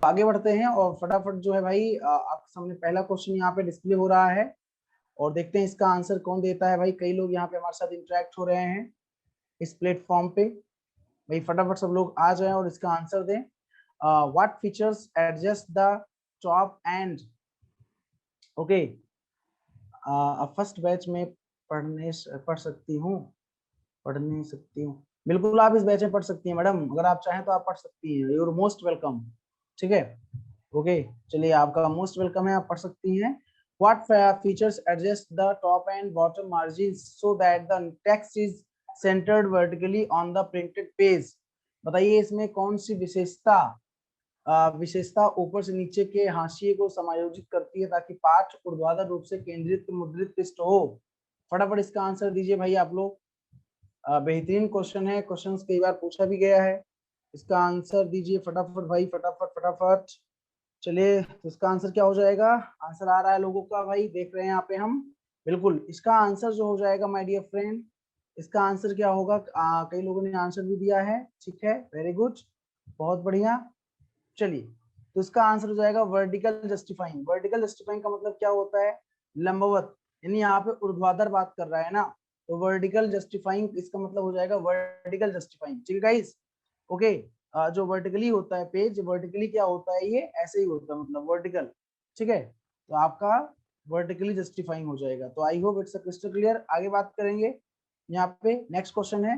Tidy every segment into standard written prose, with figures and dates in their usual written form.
आगे बढ़ते हैं और फटाफट जो है भाई आपके सामने पहला क्वेश्चन यहाँ पे डिस्प्ले हो रहा है और देखते हैं इसका आंसर कौन देता है। भाई कई लोग यहाँ पे हमारे साथ इंटरेक्ट हो रहे हैं इस प्लेटफॉर्म पे। भाई फटाफट सब लोग आ जाएं और इसका आंसर दें। What features adjust the top and. Okay, first batch में पढ़ सकती हूँ, पढ़ नहीं सकती हूँ। बिल्कुल आप इस बैच में पढ़ सकती हैं मैडम, अगर आप चाहें तो आप पढ़ सकती हैं। Your most welcome. ठीक है, ओके, चलिए आपका मोस्ट वेलकम है, आप पढ़ सकती हैं। What features adjust the top and bottom margins so that the text is centered vertically on the printed page? बताइए इसमें कौन सी विशेषता ऊपर से नीचे के हाशिए को समायोजित करती है ताकि पाठ ऊर्ध्वाधर रूप से केंद्रित मुद्रित पृष्ठ हो। फटाफट इसका आंसर दीजिए भाई आप लोग। बेहतरीन क्वेश्चन है, क्वेश्चन कई बार पूछा भी गया है। इसका आंसर दीजिए फटाफट भाई, फटाफट फटाफट। चलिए तो इसका आंसर क्या हो जाएगा? आंसर आ रहा है लोगों का, भाई देख रहे हैं यहाँ पे हम। बिल्कुल इसका आंसर जो हो जाएगा माय डियर फ्रेंड, इसका आंसर क्या होगा? कई लोगों ने आंसर भी दिया है, ठीक है, वेरी गुड, बहुत बढ़िया। चलिए तो इसका आंसर हो जाएगा वर्टिकल जस्टिफाइंग। वर्टिकल जस्टिफाइंग का मतलब क्या होता है? लंबवत, यानी यहाँ पे ऊर्ध्वाधर बात कर रहा है ना, तो वर्टिकल जस्टिफाइंग इसका मतलब हो जाएगा वर्टिकल जस्टिफाइंग। ठीक है गाइस, ओके। जो वर्टिकली होता है पेज, वर्टिकली क्या होता है, ये ऐसे ही होता है, मतलब वर्टिकल। ठीक है, तो आपका वर्टिकली जस्टिफाइंग हो जाएगा। तो आई होप इट्स क्रिस्टल क्लियर। आगे बात करेंगे, यहाँ पे नेक्स्ट क्वेश्चन है।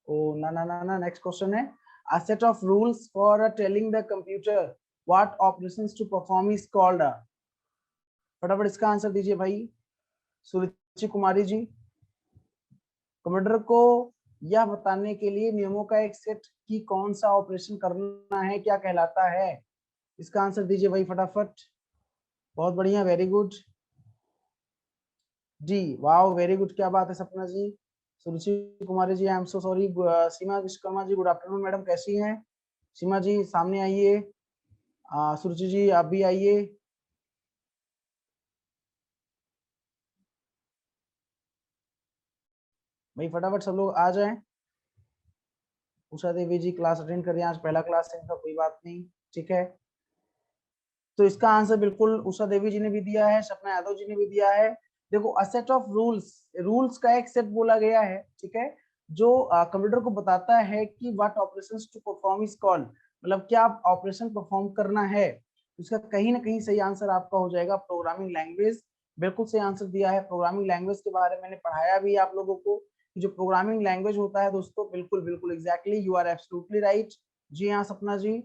ओ ना ना ना ना, नेक्स्ट क्वेश्चन है a set of rules for telling the computer what operations to perform is called a। फटाफट इसका आंसर दीजिए भाई सुरुचि कुमारी जी। कंप्यूटर को यह बताने के लिए नियमों का एक सेट की कौन सा ऑपरेशन करना है क्या कहलाता है? इसका आंसर दीजिए भाई फटाफट। बहुत बढ़िया, वेरी गुड जी, वाओ वेरी गुड, क्या बात है Sapna ji. Suruchi Kumari ji, I am so sorry. Seema Vishwakarma ji, good afternoon madam, कैसी हैं? सीमा जी सामने आइए, सुरुचि जी आप भी आइए। भाई फटाफट सब लोग आ जाएं। उषा देवी जी क्लास अटेंड कर रही हैं, आज पहला क्लास है इनका, कोई बात नहीं, ठीक है। तो इसका आंसर बिल्कुल उषा देवी जी ने भी दिया है, सपना यादव जी ने भी दिया है। देखो a set of rules, rules का एक सेट बोला गया है, ठीक है, जो कंप्यूटर को बताता है कि what operations to perform is called, मतलब क्या ऑपरेशन परफॉर्म करना है। इसका कहीं ना कहीं सही आंसर आपका हो जाएगा प्रोग्रामिंग लैंग्वेज। बिल्कुल सही आंसर दिया है। प्रोग्रामिंग लैंग्वेज के बारे में मैंने पढ़ाया भी आप लोगों को कि जो प्रोग्रामिंग लैंग्वेज होता है दोस्तों, बिल्कुल बिल्कुल exactly, you are absolutely right. जी हाँ सपना जी,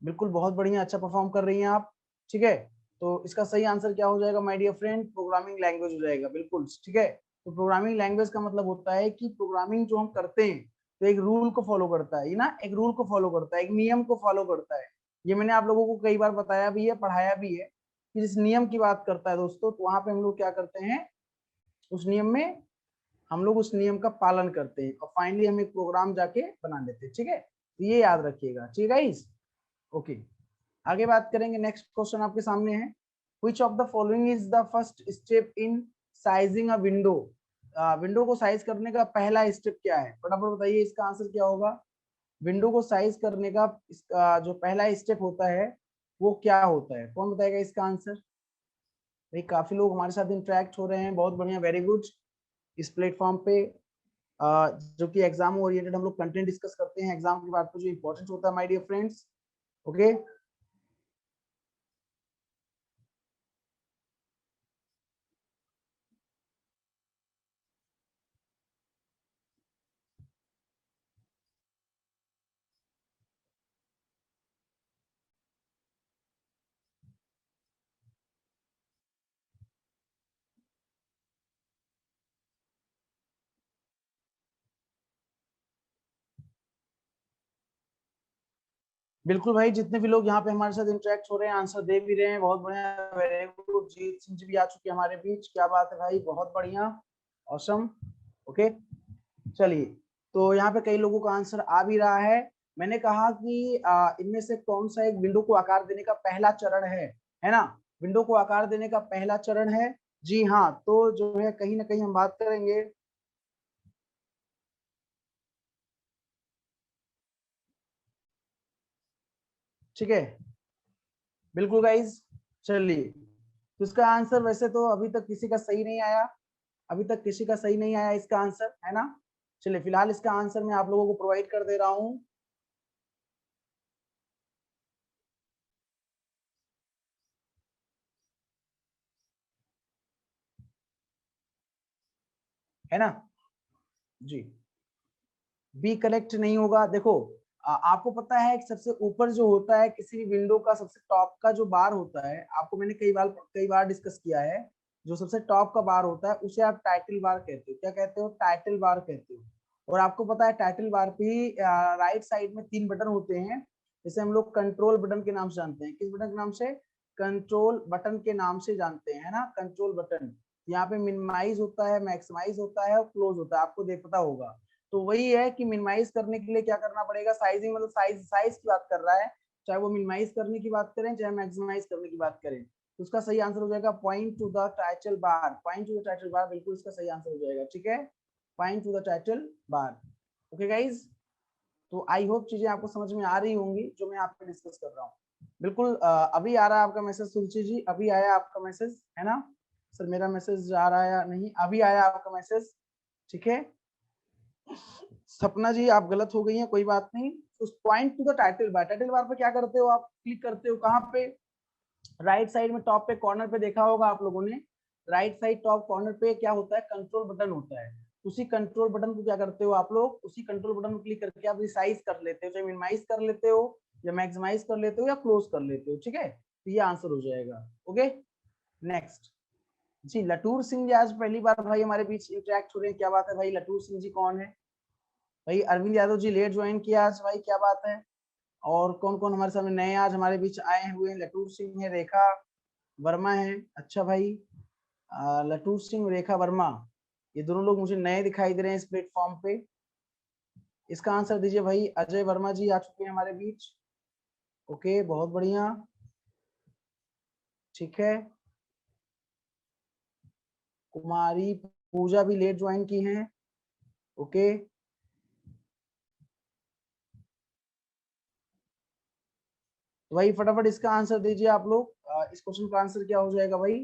बिल्कुल बहुत बढ़िया, अच्छा परफॉर्म कर रही हैं आप। ठीक है, तो इसका सही आंसर क्या हो जाएगा my dear friend? Programming language हो जाएगा, बिल्कुल ठीक है। तो प्रोग्रामिंग लैंग्वेज का मतलब होता है कि प्रोग्रामिंग जो हम करते हैं तो एक रूल को फॉलो करता है, ये ना, एक रूल को फॉलो करता है, एक नियम को फॉलो करता है। ये मैंने आप लोगों को कई बार बताया भी है, पढ़ाया भी है कि जिस नियम की बात करता है दोस्तों, तो वहां पे हम लोग क्या करते हैं, उस नियम में हम लोग उस नियम का पालन करते हैं और फाइनली हम एक प्रोग्राम जाके बना लेते हैं। ठीक है, तो ये याद रखिएगा, ठीक है गाइस, ओके। आगे बात करेंगे, नेक्स्ट क्वेश्चन आपके सामने है, which of the following is the first step in sizing a window। Window को साइज करने का पहला स्टेप क्या है? फटाफट बताइए इसका आंसर क्या होगा। विंडो को साइज करने का इसका जो पहला स्टेप होता है वो क्या होता है? कौन बताएगा इसका आंसर? भाई काफी लोग हमारे साथ इंटरेक्ट हो रहे हैं, बहुत बढ़िया, वेरी गुड। इस प्लेटफॉर्म पे जो कि एग्जाम ओरिएंटेड हम लोग कंटेंट डिस्कस करते हैं, एग्जाम के बाद जो इंपॉर्टेंट होता है माय डियर फ्रेंड्स, ओके। बिल्कुल भाई, जितने भी लोग यहाँ पे हमारे साथ इंटरेक्ट हो रहे हैं, आंसर दे भी रहे हैं, बहुत बढ़िया, वेरी गुड। जीत सिंह जी भी आ चुके हैं हमारे बीच, क्या बात है भाई, बहुत बढ़िया, ऑसम, ओके। चलिए, तो यहाँ पे कई लोगों का आंसर आ भी रहा है। मैंने कहा कि इनमें से कौन सा एक विंडो को आकार देने का पहला चरण है ना, विंडो को आकार देने का पहला चरण है। जी हाँ, तो जो है कहीं ना कहीं हम बात करेंगे, ठीक है, बिल्कुल गाइज। चलिए, तो इसका आंसर वैसे तो अभी तक किसी का सही नहीं आया, अभी तक किसी का सही नहीं आया इसका आंसर, है ना। चलिए फिलहाल इसका आंसर मैं आप लोगों को प्रोवाइड कर दे रहा हूं। है ना जी, बी करेक्ट नहीं होगा। देखो आपको पता है कि सबसे ऊपर जो होता है किसी भी विंडो का सबसे टॉप का जो बार होता है, आपको मैंने कई बार डिस्कस किया है, जो सबसे टॉप का बार होता है उसे आप टाइटल बार कहते हो। क्या कहते हो? टाइटल बार कहते हो। और आपको पता है टाइटल बार पे ही राइट साइड में 3 बटन होते हैं, जिसे हम लोग कंट्रोल बटन के नाम से जानते हैं। किस बटन के नाम से? कंट्रोल बटन के नाम से जानते हैं, है ना, कंट्रोल बटन। यहाँ पे मिनिमाइज होता है, मैक्सिमाइज होता है और क्लोज होता है, आपको देख पता होगा। तो वही है कि मिनिमाइज करने के लिए क्या करना पड़ेगा, साइजिंग, मतलब साइज की बात कर रहा है, चाहे वो मिनिमाइज करने की बात करें चाहे मैक्सिमाइज करने की बात करें। तो उसका सही आंसर हो जाएगा point two the title bar. Point two the title bar बिल्कुल इसका सही आंसर हो जाएगा। ठीक है, point two the title bar. Okay guys, तो आई होप चीजें आपको समझ में आ रही होंगी जो मैं आपको डिस्कस कर रहा हूँ। बिल्कुल अभी आ रहा है आपका मैसेज तुलसी जी, अभी आया आपका मैसेज, है ना। सर मेरा मैसेज आ रहा है या नहीं? अभी आया आपका मैसेज। ठीक है, सपना जी आप गलत हो गई हैं, कोई बात नहीं। उस point two the title bar, title bar पे क्या करते हो आप? क्लिक करते हो कहाँ पे? राइट साइड में टॉप पे कॉर्नर पे देखा होगा आप लोगों ने, राइट साइड टॉप कॉर्नर पे क्या होता है? कंट्रोल बटन होता है। उसी कंट्रोल बटन को क्या करते हो आप लोग? उसी कंट्रोल बटन को क्लिक करके आप रिसाइज कर लेते हो, चाहे मिनिमाइज कर लेते हो या मैक्सिमाइज कर लेते हो या क्लोज कर लेते हो। ठीक है, तो ये आंसर हो जाएगा। ओके, नेक्स्ट जी, लटूर सिंह जी आज पहली बार भाई हमारे बीच इंटरेक्ट हो रहे हैं, क्या बात है भाई। लटूर सिंह जी कौन है भाई? अरविंद यादव जी लेट ज्वाइन किया आज भाई, क्या बात है। और कौन कौन हमारे सामने नए आज हमारे बीच आए हुए हैं? लटूर सिंह है, रेखा वर्मा है। अच्छा भाई, लटूर सिंह, रेखा वर्मा, ये दोनों लोग मुझे नए दिखाई दे रहे हैं इस प्लेटफॉर्म पे। इसका आंसर दीजिए भाई। अजय वर्मा जी आ चुके हैं हमारे बीच। ओके, बहुत बढ़िया, ठीक है। कुमारी पूजा भी लेट ज्वाइन की हैं। ओके, तो भाई फटाफट इसका आंसर दीजिए आप लोग। इस क्वेश्चन का आंसर क्या हो जाएगा भाई?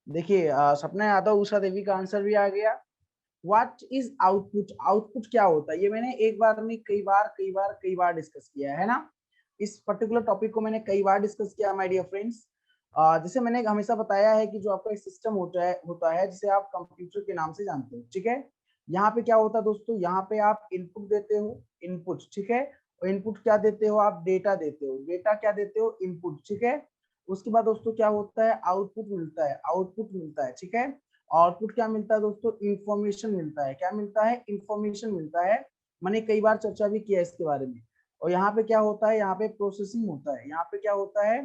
देखिए सपना यादव, उषा देवी का आंसर भी आ गया। What is output? आउटपुट क्या होता है? ये मैंने एक बार में कई बार डिस्कस किया है ना। इस पर्टिकुलर टॉपिक को मैंने कई बार डिस्कस किया माय डियर फ्रेंड्स। जैसे मैंने हमेशा बताया है कि जो आपका एक सिस्टम होता है जिसे आप कंप्यूटर के नाम से जानते हो। ठीक है, यहाँ पे क्या होता है दोस्तों? यहाँ पे आप इनपुट देते हो, इनपुट, ठीक है। और इनपुट क्या देते हो आप? डेटा देते हो। डेटा क्या देते हो? इनपुट, ठीक है। उसके बाद दोस्तों क्या होता है? आउटपुट मिलता है, आउटपुट मिलता है, ठीक है। आउटपुट क्या मिलता है दोस्तों? इंफॉर्मेशन मिलता है। क्या मिलता है? इंफॉर्मेशन मिलता है। मैंने कई बार चर्चा भी किया इसके बारे में। और यहाँ पे क्या होता है? यहाँ पे प्रोसेसिंग होता है। यहाँ पे क्या होता है?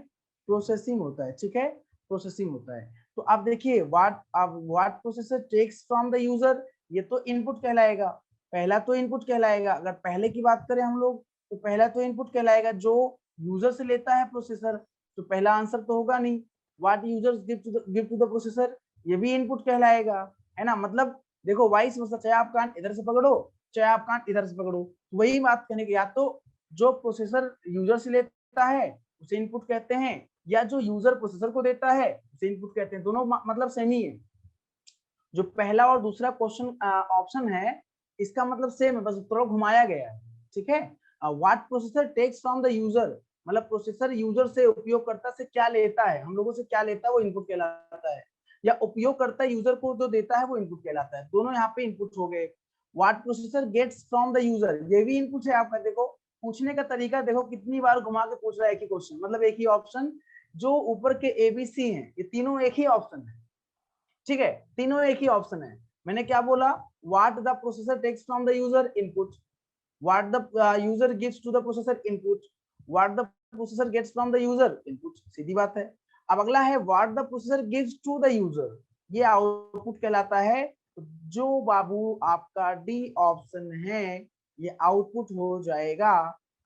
प्रोसेसिंग होता है, ठीक है, प्रोसेसिंग होता है। तो आप देखिए, what processor takes from the user, ये तो इनपुट कहलाएगा। पहला तो इनपुट कहलाएगा। अगर पहले की बात करें हम लोग, तो पहला तो इनपुट कहलाएगा जो यूजर से लेता है प्रोसेसर। तो पहला आंसर तो होगा नहीं। What users give to the processor, ये भी इनपुट कहलाएगा, है ना। मतलब देखो वाइस वर्सा, चाहे आप कांट इधर से पकड़ो चाहे आप कांट इधर से पकड़ो, वही बात कहने की, या तो जो प्रोसेसर यूजर से लेता है उसे इनपुट कहते हैं, या जो यूजर प्रोसेसर को देता है उसे इनपुट कहते हैं। दोनों मतलब सेम ही है। जो पहला और दूसरा क्वेश्चन ऑप्शन है, इसका मतलब सेम है, बस थोड़ा घुमाया गया है। ठीक है, what processor takes from the user, मतलब प्रोसेसर यूजर से, उपयोगकर्ता से क्या लेता है, हम लोगों से क्या लेता है वो इनपुट कहलाता है, या उपयोगकर्ता यूजर को जो देता है वो इनपुट कहलाता है। दोनों यहाँ पे इनपुट हो गए। What processor gets from the user, ये भी इनपुट है आपका। देखो पूछने का तरीका देखो, कितनी बार घुमा के पूछ रहा है एक ही क्वेश्चन, मतलब एक ही ऑप्शन। जो ऊपर के एबीसी हैं ये तीनों एक ही ऑप्शन है, ठीक है, तीनों एक ही ऑप्शन है। मैंने क्या बोला? What the processor takes from the user, input. What the user gives to the processor, input. What the processor gets from the user, input. सीधी बात है। अब अगला है what the processor gives to the user, ये output कहलाता है। जो बाबू आपका डी ऑप्शन है ये आउटपुट हो जाएगा।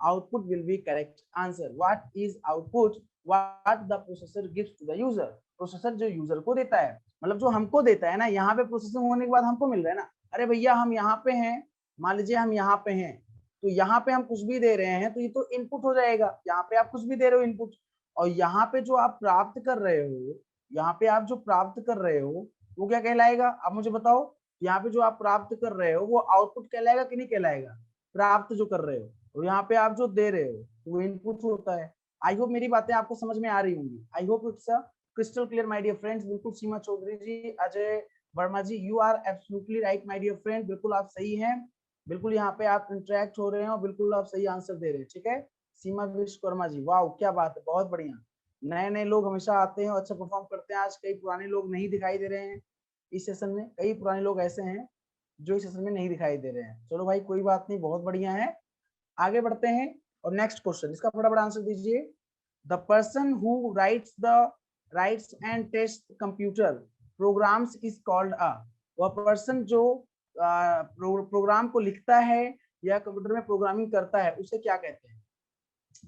Output will be correct answer. What is output? What the processor gives to the user, processor जो यूजर को देता है, मतलब जो हमको देता है ना। यहाँ पे प्रोसेसिंग होने के बाद हमको मिल रहा है ना। अरे भैया हम यहाँ पे हैं, मान लीजिए हम यहाँ पे हैं, तो यहाँ पे हम कुछ भी दे रहे हैं तो ये तो इनपुट हो जाएगा। यहाँ पे आप कुछ भी दे रहे हो इनपुट। और यहाँ पे जो आप प्राप्त कर रहे हो, यहाँ पे आप जो प्राप्त कर रहे हो वो क्या कहलाएगा? आप मुझे बताओ, यहाँ पे जो आप प्राप्त कर रहे हो वो आउटपुट कहलाएगा कि नहीं कहलाएगा? प्राप्त जो कर रहे हो, और यहाँ पे आप जो दे रहे हो वो इनपुट होता है। आई होप मेरी बातें आपको समझ में आ रही होंगी। I hope it's crystal clear my dear friends. बिल्कुल Seema Chaudhary ji, Ajay Verma ji, you are absolutely right my dear friend, बिल्कुल आप सही हैं। बिल्कुल यहाँ पे आप इंटरेक्ट हो रहे हैं और बिल्कुल आप सही आंसर दे रहे हैं। ठीक है, सीमा विश्वकर्मा जी, वाह क्या बात है, बहुत बढ़िया। नए नए लोग हमेशा आते हैं और अच्छा परफॉर्म करते हैं। आज कई पुराने लोग नहीं दिखाई दे रहे हैं इस सेशन में, कई पुराने लोग ऐसे हैं जो इस सेशन में नहीं दिखाई दे रहे हैं। चलो भाई कोई बात नहीं, बहुत बढ़िया है। आगे बढ़ते हैं और नेक्स्ट क्वेश्चन, इसका फटाफट आंसर दीजिए। The person who writes and test computer programs is called a. वह पर्सन जो प्रोग्राम को लिखता है या कंप्यूटर में प्रोग्रामिंग करता है उसे क्या कहते हैं?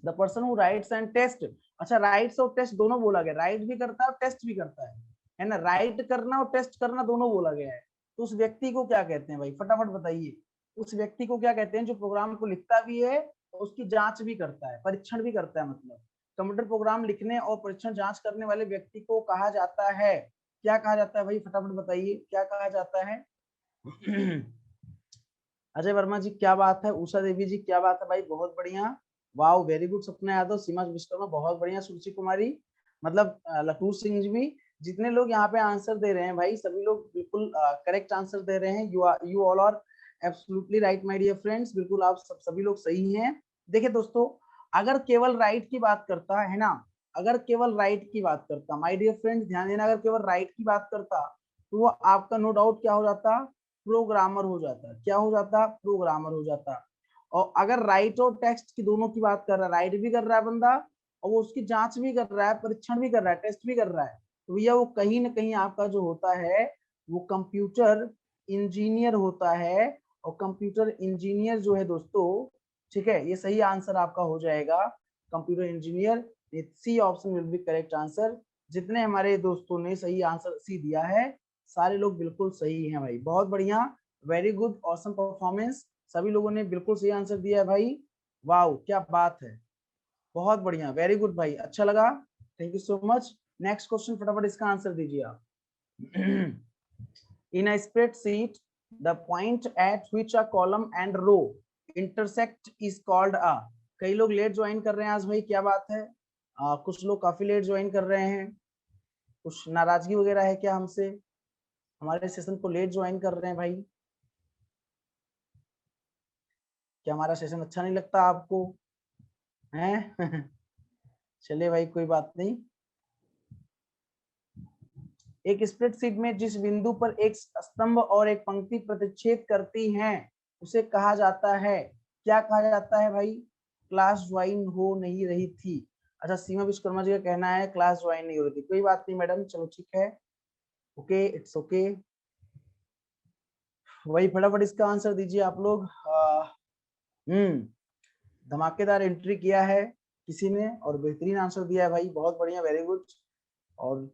The person who writes and test. अच्छा, राइट्स और टेस्ट दोनों बोला गया, राइट भी करता है और टेस्ट भी करता है ना? राइट करना और टेस्ट करना दोनों बोला गया है। तो उस व्यक्ति को क्या कहते हैं भाई, फटाफट बताइए। उस व्यक्ति को क्या कहते हैं जो प्रोग्राम को लिखता भी है और उसकी जांच भी करता है, परीक्षण भी करता है? मतलब कंप्यूटर प्रोग्राम लिखने और परीक्षण जांच करने वाले व्यक्ति को कहा जाता है, क्या कहा जाता है भाई? फटाफट बताइए, क्या कहा जाता है? अजय वर्मा जी क्या बात है, उषा देवी जी क्या बात है भाई, बहुत बढ़िया, वाओ वेरी गुड। सपना यादव, सीमा विश्वकर्मा, बहुत बढ़िया। सुरुचि कुमारी, मतलब लटूर सिंह जी भी, जितने लोग यहाँ पे आंसर दे रहे हैं भाई सभी लोग बिल्कुल करेक्ट आंसर दे रहे हैं। You all are absolutely right my dear friends, बिल्कुल आप सभी लोग सही हैं। देखिए दोस्तों, अगर केवल राइट की बात करता है ना, अगर केवल राइट की बात करता, माय डियर फ्रेंड्स ध्यान देना, अगर केवल राइट की बात करता तो वो आपका नो डाउट क्या हो जाता? प्रोग्रामर हो जाता। क्या हो जाता? प्रोग्रामर हो जाता। और अगर राइट और टेक्स्ट की दोनों की बात कर रहा है, राइट भी कर रहा है बंदा और वो उसकी जांच भी कर रहा है, परीक्षण भी कर रहा है, टेस्ट भी कर रहा है, तो भैया वो कहीं ना कहीं आपका जो होता है वो कंप्यूटर इंजीनियर होता है। और कंप्यूटर इंजीनियर जो है दोस्तों, ठीक है, ये सही आंसर आपका हो जाएगा, computer engineer. C option will be correct answer. जितने हमारे दोस्तों ने सही आंसर सी दिया है सारे लोग बिल्कुल सही हैं भाई, बहुत बढ़िया, वेरी गुड, ऑसम परफॉर्मेंस। सभी लोगों ने बिल्कुल सही आंसर दिया है भाई, वाओ क्या बात है, बहुत बढ़िया, वेरी गुड भाई, अच्छा लगा, thank you so much. Next question, फटाफट इसका आंसर दीजिए आप। In a spreadsheet the point at which a column and row intersect is called a. कई लोग लेट ज्वाइन कर रहे हैं आज भाई, क्या बात है, कुछ लोग काफी लेट ज्वाइन कर रहे हैं, कुछ नाराजगी वगैरह है क्या हमसे? हमारे सेशन को लेट ज्वाइन कर रहे हैं भाई, क्या हमारा सेशन अच्छा नहीं लगता आपको हैं? चलिए भाई कोई बात नहीं। एक स्प्रेडशीट में जिस बिंदु पर एक स्तंभ और एक पंक्ति प्रतिच्छेद करती हैं उसे कहा जाता है, क्या कहा जाता है भाई? क्लास ज्वाइन हो नहीं रही थी। अच्छा, सीमा विश्वकर्मा जी का कहना है क्लास ज्वाइन नहीं हो रही थी, कोई बात नहीं मैडम, चलो ठीक है, ओके इट्स ओके। वही फटाफट इसका आंसर दीजिए आप लोग। धमाकेदार एंट्री किया है किसी ने और बेहतरीन आंसर दिया है भाई, बहुत बढ़िया, वेरी गुड। और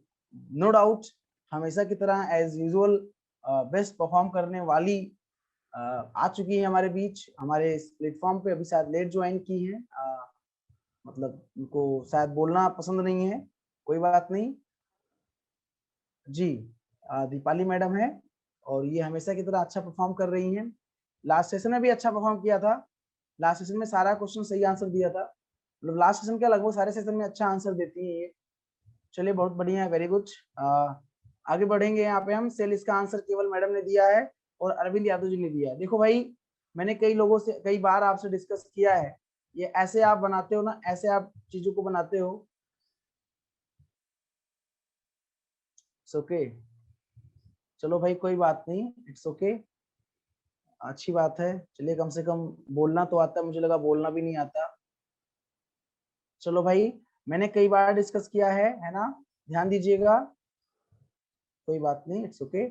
नो डाउट हमेशा की तरह एज यूजुअल बेस्ट परफॉर्म करने वाली आ चुकी है हमारे बीच, हमारे इस प्लेटफॉर्म पे, अभी शायद लेट ज्वाइन की है, मतलब उनको शायद बोलना पसंद नहीं है, कोई बात नहीं जी। दीपाली मैडम है और ये हमेशा की तरह अच्छा परफॉर्म कर रही हैं, लास्ट सेशन में भी अच्छा परफॉर्म किया था, लास्ट सेशन में सारा क्वेश्चन सही आंसर दिया था, मतलब लास्ट सेशन क्या लगभग सारे सेशन में अच्छा आंसर देती है ये। चलिए बहुत बढ़िया है, वेरी गुड। आगे बढ़ेंगे यहाँ पे हम। सेल इसका आंसर केवल मैडम ने दिया है और अरविंद यादव जी ने दिया है। देखो भाई, मैंने कई लोगों से कई बार आपसे डिस्कस किया है, ये ऐसे आप बनाते हो ना, ऐसे आप चीजों को बनाते हो, ओके चलो भाई कोई बात नहीं, इट्स ओके, अच्छी बात है। चलिए कम से कम बोलना तो आता है, मुझे लगा बोलना भी नहीं आता। चलो भाई, मैंने कई बार डिस्कस किया है ना, ध्यान दीजिएगा, कोई बात नहीं, इट्स ओके।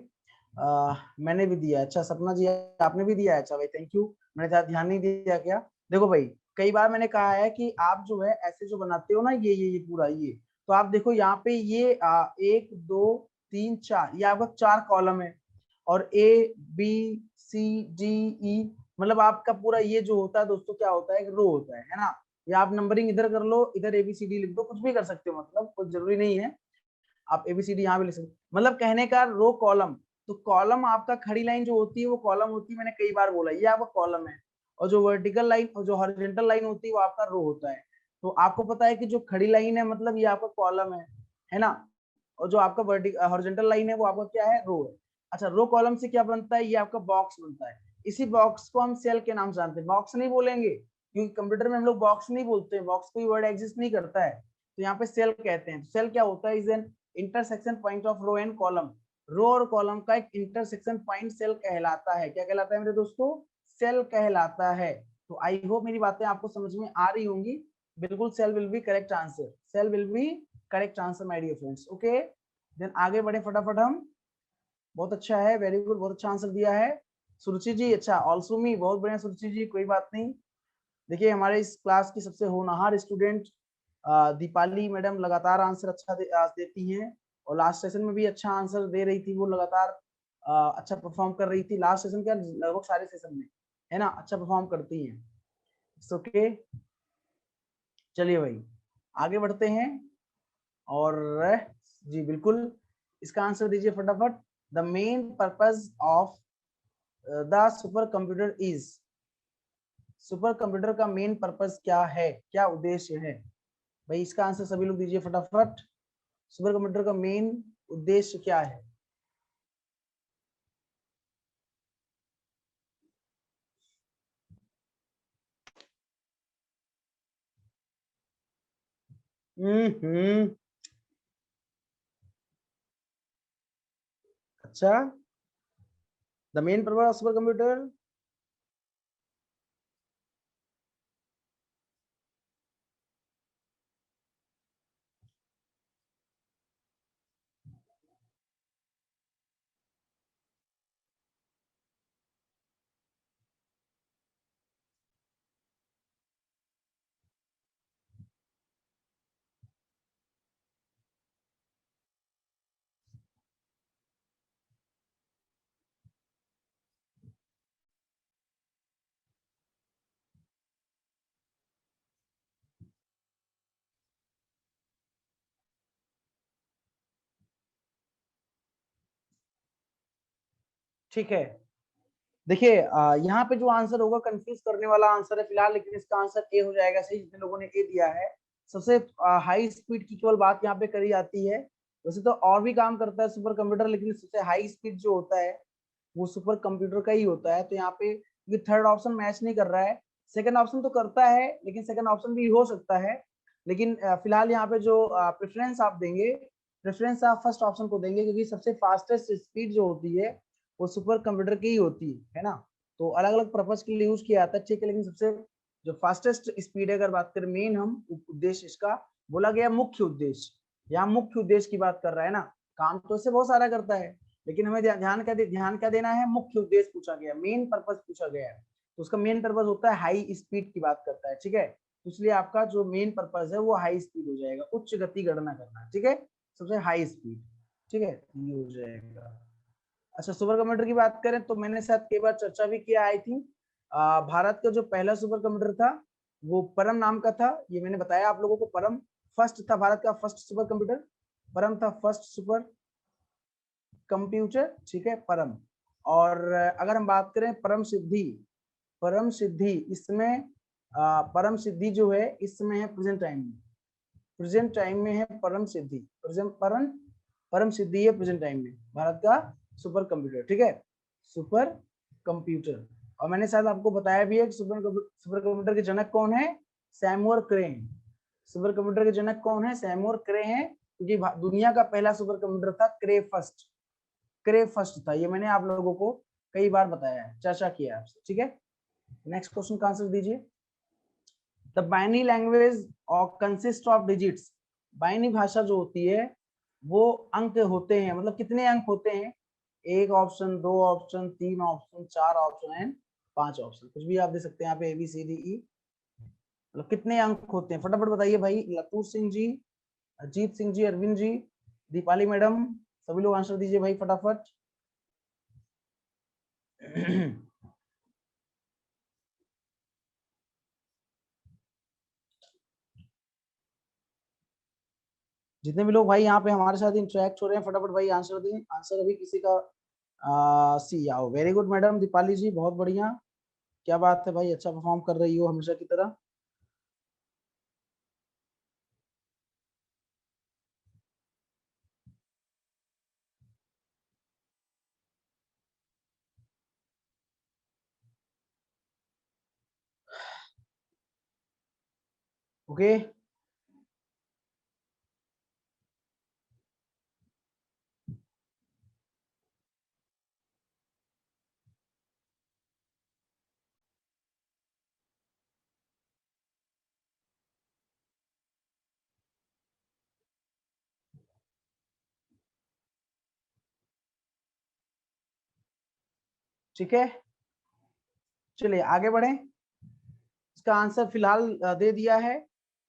मैंने भी दिया, अच्छा सपना जी आपने भी दिया है, अच्छा भाई थैंक यू, मैंने ध्यान नहीं दिया क्या? देखो भाई, कई बार मैंने कहा है कि आप जो है ऐसे जो बनाते हो ना, ये पूरा ये, तो आप देखो यहाँ पे ये 1 2 3 4, ये आपका 4 कॉलम है और A B C D E, मतलब आपका पूरा ये जो होता है दोस्तों क्या होता है, एक रो होता है ना? या आप नंबरिंग इधर कर लो, इधर ABCD लिख दो, कुछ भी कर सकते हो, मतलब कुछ जरूरी नहीं है, आप ABCD यहाँ भी लिख सकते हो। मतलब कहने का रो कॉलम, तो कॉलम आपका खड़ी लाइन जो होती है वो कॉलम होती है, मैंने कई बार बोला ये आपका कॉलम है, और जो वर्टिकल लाइन और जो हॉरिजॉन्टल लाइन होती है वो आपका रो होता है। तो आपको पता है कि जो खड़ी लाइन है मतलब ये आपका कॉलम है ना, और जो आपका वर्टिकल हॉरिजॉन्टल लाइन है वो आपका क्या है, रो है। अच्छा, रो कॉलम से क्या बनता है, ये आपका बॉक्स बनता है। इसी बॉक्स को हम सेल के नाम से जानते हैं, बॉक्स नहीं बोलेंगे क्योंकि कंप्यूटर में हम लोग बॉक्स नहीं बोलते हैं, बॉक्स कोई वर्ड एग्जिस्ट नहीं करता है, तो यहाँ पे सेल कहते हैं। सेल क्या होता है, is an intersection point of row and column. Row और कॉलम का एक इंटरसेक्शन पॉइंट सेल कहलाता है। क्या कहलाता है मेरे दोस्तों, सेल कहलाता है। तो आई होप मेरी बातें आपको समझ में आ रही होंगी। बिल्कुल, cell will be correct answer, cell will be correct answer my dear friends. Okay, then आगे बढ़े फटाफट हम। बहुत अच्छा है, वेरी गुड, बहुत अच्छा आंसर दिया है सुरुचि जी। अच्छा, ऑल्सो मी, बहुत बढ़िया सुरुचि जी, कोई बात नहीं। देखिए हमारे इस क्लास की सबसे होनहार स्टूडेंट दीपाली मैडम लगातार आंसर अच्छा देती हैं, और लास्ट सेशन में भी अच्छा आंसर दे रही थी, वो लगातार अच्छा परफॉर्म कर रही थी। लास्ट सेशन क्या, लगभग सारे सेशन में है ना, अच्छा परफॉर्म करती हैं। ओके, चलिए भाई आगे बढ़ते हैं। और जी बिल्कुल, इसका आंसर दीजिए फटाफट। The main purpose of the super computer is, super computer का मेन पर्पज क्या है, क्या उद्देश्य है भाई, इसका आंसर सभी लोग दीजिए फटाफट। सुपर कंप्यूटर का मेन उद्देश्य क्या है? हम्म, अच्छा, the main purpose of super computer, ठीक है। देखिए यहाँ पे जो आंसर होगा कंफ्यूज करने वाला आंसर है फिलहाल, लेकिन इसका आंसर ए हो जाएगा सही, जितने लोगों ने ए दिया है। सबसे हाई स्पीड की केवल बात यहाँ पे करी जाती है, वैसे तो और भी काम करता है सुपर कंप्यूटर, लेकिन सबसे हाई स्पीड जो होता है वो सुपर कंप्यूटर का ही होता है। तो यहाँ पे ये थर्ड ऑप्शन मैच नहीं कर रहा है, सेकंड ऑप्शन तो करता है, लेकिन सेकंड ऑप्शन भी हो सकता है। लेकिन फिलहाल यहाँ पे जो प्रेफरेंस आप देंगे, प्रेफरेंस आप फर्स्ट ऑप्शन को देंगे, क्योंकि सबसे फास्टेस्ट स्पीड जो होती है वो सुपर कंप्यूटर की ही होती है ना। तो अलग अलग पर्पज के लिए यूज किया जाता है, ठीक है, लेकिन सबसे जो फास्टेस्ट स्पीड है, अगर बात करें मेन हम उद्देश्य इसका बोला गया मुख्य उद्देश्य, यहाँ मुख्य उद्देश्य की बात कर रहा है ना, काम तो इससे बहुत सारा करता है, लेकिन हमें ध्यान क्या देना है, मुख्य उद्देश्य पूछा गया, मेन पर्पज पूछा गया है, तो उसका मेन पर्पज होता है हाई स्पीड की बात करता है, ठीक है। तो इसलिए आपका जो मेन पर्पज है वो हाई स्पीड हो जाएगा, उच्च गति गणना करना, ठीक है, सबसे हाई स्पीड, ठीक है, ये हो जाएगा। अच्छा, सुपर कंप्यूटर की बात करें तो मैंने शायद कई बार चर्चा भी किया, आई थिंक भारत का जो पहला सुपर कंप्यूटर था वो परम नाम का था, ये मैंने बताया आप लोगों को, परम फर्स्ट था भारत का फर्स्ट सुपर कंप्यूटर, परम था फर्स्ट सुपर कंप्यूटर, ठीक है, परम। और अगर हम बात करें परम सिद्धि, परम सिद्धि इसमें परम सिद्धि जो है इसमें है प्रेजेंट टाइम में, प्रेजेंट टाइम में है परम सिद्धि, प्रेजेंट परम परम सिद्धि है प्रेजेंट टाइम में भारत का सुपर कंप्यूटर, ठीक है, सुपर कंप्यूटर। और मैंने शायद आपको बताया भी है कि सुपर कंप्यूटर के जनक कौन है, सैमुअल क्रे हैं। सुपर कंप्यूटर के जनक कौन है, सैमुअल क्रे हैं, क्योंकि दुनिया का पहला सुपर कंप्यूटर था क्रे फर्स्ट, क्रे फर्स्ट था, ये मैंने आप लोगों को कई बार बताया है, चर्चा किया है आपसे, ठीक है। नेक्स्ट क्वेश्चन का आंसर दीजिए। द बाइनरी लैंग्वेज और कंसिस्ट ऑफ डिजिट्स, बाइनरी भाषा जो होती है वो अंक होते हैं, मतलब कितने अंक होते हैं, एक ऑप्शन, दो ऑप्शन, तीन ऑप्शन, चार ऑप्शन एंड पांच ऑप्शन, कुछ भी आप दे सकते हैं यहाँ पे ABCDE, मतलब कितने अंक होते हैं, फटाफट बताइए भाई। लतूर सिंह जी, अजीत सिंह जी, अरविंद जी, दीपाली मैडम, सभी लोग आंसर दीजिए भाई फटाफट। जितने भी लोग भाई यहाँ पे हमारे साथ इंटरेक्ट हो रहे हैं फटाफट भाई आंसर दें। आंसर अभी किसी का सी आओ। Very good madam Deepali ji, बहुत बढ़िया, क्या बात है भाई, अच्छा परफॉर्म कर रही हो हमेशा की तरह। ओके ठीक है, चलिए आगे बढ़े। इसका आंसर फिलहाल दे दिया है।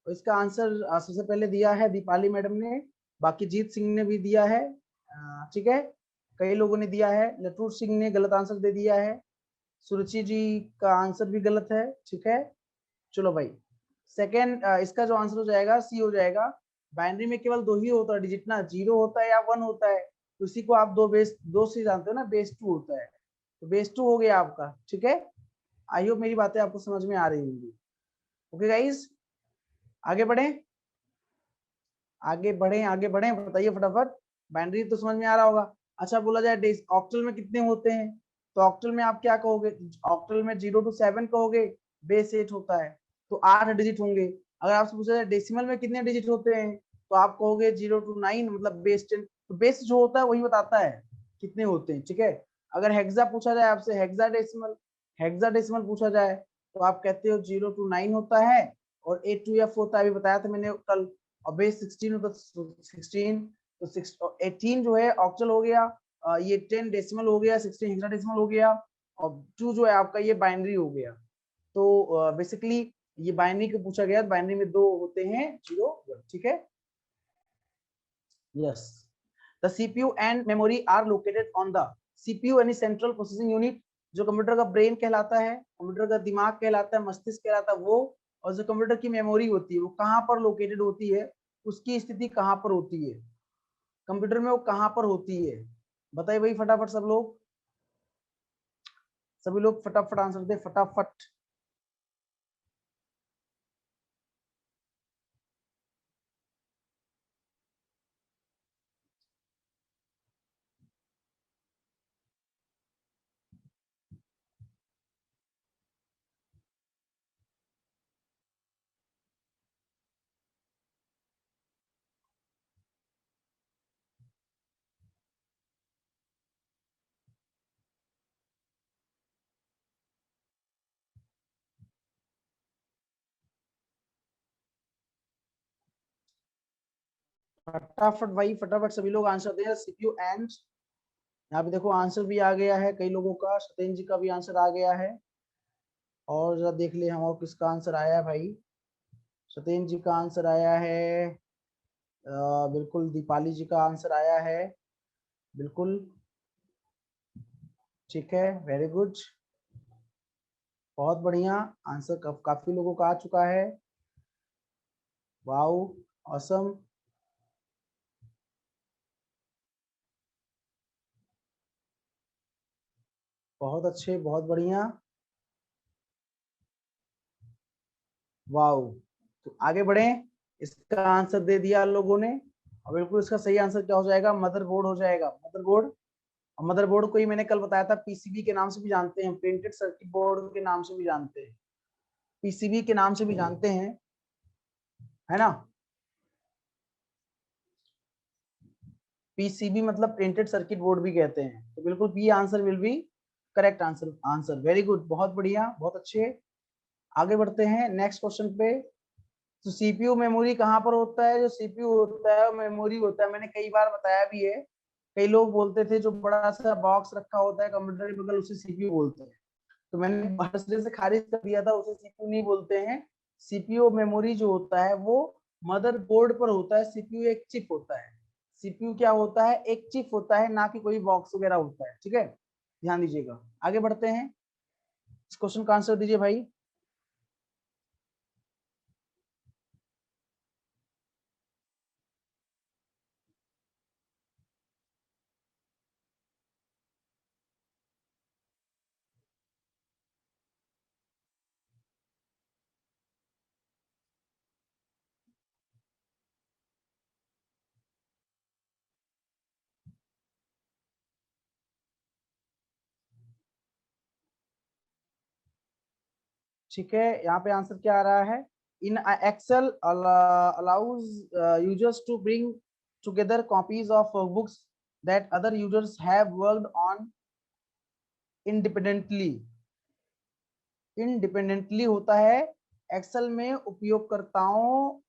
और इसका आंसर सबसे पहले दिया है दीपाली मैडम ने, बाकी जीत सिंह ने भी दिया है। ठीक है, कई लोगों ने दिया है। लटूर सिंह ने गलत आंसर दे दिया है। सुरुचि जी का आंसर भी गलत है। ठीक है, चलो भाई सेकेंड, इसका जो आंसर हो जाएगा सी हो जाएगा। बाइनरी में केवल दो ही होता है डिजिट ना, 0 होता है या 1 होता है। तो इसी को आप दो से जानते हो ना, बेस 2 होता है, तो बेस 2 हो गया आपका। ठीक है, आई होप मेरी बातें आपको समझ में आ रही होंगी। ओके गाइस, आगे बढ़े, आगे बढ़े, आगे बढ़े, बताइए फटाफट। बाइनरी तो समझ में आ रहा होगा। अच्छा बोला जाए ऑक्टल में कितने होते हैं, तो ऑक्टल में आप क्या कहोगे? ऑक्टल में 0 to 7 कहोगे, बेस 8 होता है, तो 8 डिजिट होंगे। अगर आपसे पूछा जाए डेसिमल में कितने डिजिट होते हैं, तो आप कहोगे 0 to 9, मतलब बेस 10। तो बेस जो होता है वही बताता है कितने होते हैं। ठीक है, अगर हेक्सा पूछा जाए आपसे, हेक्साडेसिमल पूछा जाए, तो आप कहते हो 0 to 9 होता है, और 8 to F होता है, अभी बताया था मैंने कल। और बेस 16 होता है, 16 तो 18 जो है ऑक्टल हो गया, ये 10 डेसिमल हो गया, 16 हेक्साडेसिमल हो गया, और 2 जो है आपका ये बाइनरी हो गया। तो बेसिकली ये बाइनरी को पूछा गया, बाइनरी में दो होते हैं, 0 1। ठीक है, yes. The CPU and memory are located on the CPU यानी सेंट्रल प्रोसेसिंग यूनिट, जो कंप्यूटर का ब्रेन कहलाता है, कंप्यूटर का दिमाग कहलाता है, मस्तिष्क कहलाता है वो। और जो कंप्यूटर की मेमोरी होती है वो कहाँ पर लोकेटेड होती है, उसकी स्थिति कहाँ पर होती है कंप्यूटर में, वो कहाँ पर होती है? बताइए भाई फटाफट सब लोग, सभी लोग फटाफट आंसर दे फटाफट। फटाफट भाई फटाफट सभी लोग आंसर दे। सीपीयू एंड, यहाँ पे देखो आंसर भी आ गया है कई लोगों का, सत्येंद्र जी का भी आंसर आ गया है। और जरा देख ले हम और किसका आंसर आया है भाई। सत्येंद्र जी का आंसर आया है, बिल्कुल दीपाली जी का आंसर आया है, बिल्कुल ठीक है, वेरी गुड, बहुत बढ़िया। आंसर काफी लोगों का आ चुका है। वाओ, ऑसम, बहुत अच्छे, बहुत बढ़िया, वाओ। तो आगे बढ़े, इसका आंसर दे दिया लोगों ने, और बिल्कुल इसका सही आंसर क्या हो जाएगा? मदरबोर्ड हो जाएगा, मदरबोर्ड। और मदरबोर्ड को ही मैंने कल बताया था, पीसीबी के नाम से भी जानते हैं, प्रिंटेड सर्किट बोर्ड के नाम से भी जानते हैं, पीसीबी के नाम से भी जानते हैं, है ना। पीसीबी मतलब प्रिंटेड सर्किट बोर्ड भी कहते हैं, तो बिल्कुल B answer will be correct answer. Answer very good, बहुत बढ़िया, बहुत अच्छे। आगे बढ़ते हैं नेक्स्ट क्वेश्चन पे। तो सीपीयू मेमोरी कहाँ पर होता है? जो सीपीयू होता है मेमोरी होता है, मैंने कई बार बताया भी है। कई लोग बोलते थे जो बड़ा सा बॉक्स रखा होता है कंप्यूटर के बगल, उसे सीपीयू बोलते हैं। तो मैंने हंसने से खारिज कर दिया था, उसे सीपीयू नहीं बोलते हैं। सीपीयू मेमोरी जो होता है वो मदरबोर्ड पर होता है। सीपीयू एक चिप होता है। सीपीयू क्या होता है? एक चिप होता है, ना कि कोई बॉक्स वगैरह होता है। ठीक है, ध्यान दीजिएगा। आगे बढ़ते हैं, इस क्वेश्चन का आंसर दीजिए भाई। ठीक है, यहाँ पे आंसर क्या आ रहा है? In Excel allows users to bring together copies of books that other users have worked on independently. Independently होता है एक्सेल में उपयोगकर्ताओं,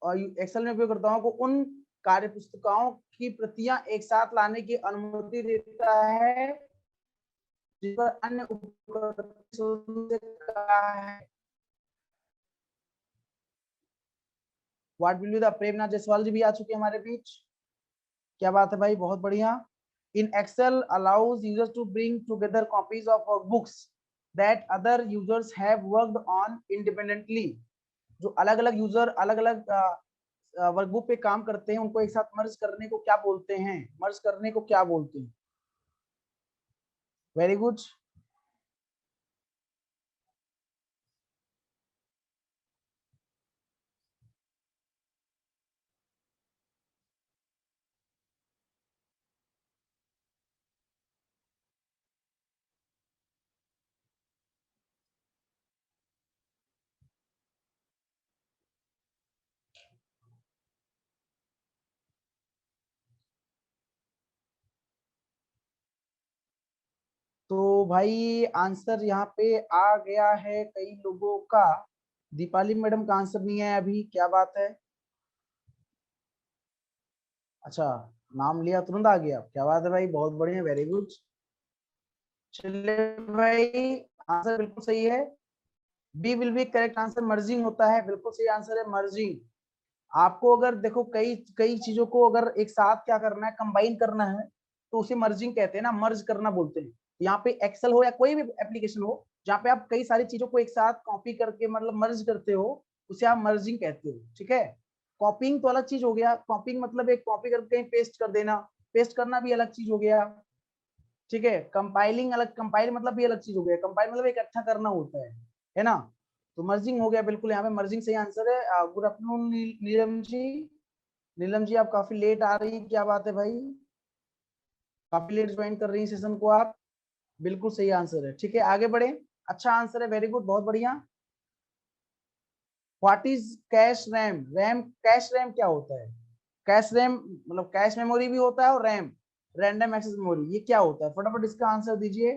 और एक्सेल में उपयोगकर्ताओं को उन कार्य पुस्तिकाओं की प्रतियां एक साथ लाने की अनुमति देता है जिस पर अन्य उपयोगकर्ता है। What will be the, Premnath Jaiswal ji भी आ चुके हैं हमारे बीच। क्या बात है भाई, बहुत बढ़िया। In Excel allows users to bring together copies of books that other users have worked on independently. जो अलग अलग यूजर अलग अलग वर्कबुक पे काम करते हैं उनको एक साथ मर्ज करने को क्या बोलते हैं? मर्ज करने को क्या बोलते हैं? Very good. तो भाई आंसर यहाँ पे आ गया है कई लोगों का। दीपाली मैडम का आंसर नहीं है अभी, क्या बात है? अच्छा, नाम लिया तुरंत आ गया, क्या बात है भाई, बहुत बढ़िया, वेरी गुड। चलिए भाई, आंसर बिल्कुल सही है। B will be correct answer, merging होता है, बिल्कुल सही आंसर है मर्जिंग। आपको अगर देखो कई कई चीजों को अगर एक साथ क्या करना है, कंबाइन करना है, तो उसे मर्जिंग कहते हैं ना, मर्ज करना बोलते हैं। यहाँ पे एक्सेल हो या कोई भी एप्लीकेशन हो जहाँ पे आप कई सारी चीजों को एक साथ कॉपी करके मतलब मर्ज करते हो, उसे आप मर्जिंग कहते हो। ठीक है, कॉपिंग तो अलग चीज हो गया, कॉपिंग मतलब एक कॉपी करके कहीं पेस्ट कर देना, पेस्ट करना भी अलग चीज हो गया। ठीक है, कंपाइलिंग अलग, कंपाइल मतलब भी अलग चीज हो गया, कंपाइल मतलब इकट्ठा करना होता है ना? तो मर्जिंग हो गया बिल्कुल, यहाँ पे मर्जिंग सही आंसर है। Good afternoon Neelam ji. नीलम जी आप काफी लेट आ रही, क्या बात है भाई, काफी लेट ज्वाइन कर रही हैं सेशन को आप। बिल्कुल सही आंसर है, ठीक है आगे बढ़े। अच्छा आंसर है, वेरी गुड, बहुत बढ़िया। What is cash RAM? RAM, cash RAM क्या होता है? कैश रैम मतलब कैश मेमोरी भी होता है और रैम, रैंडम एक्सेस मेमोरी, ये क्या होता है? फटाफट इसका आंसर दीजिए,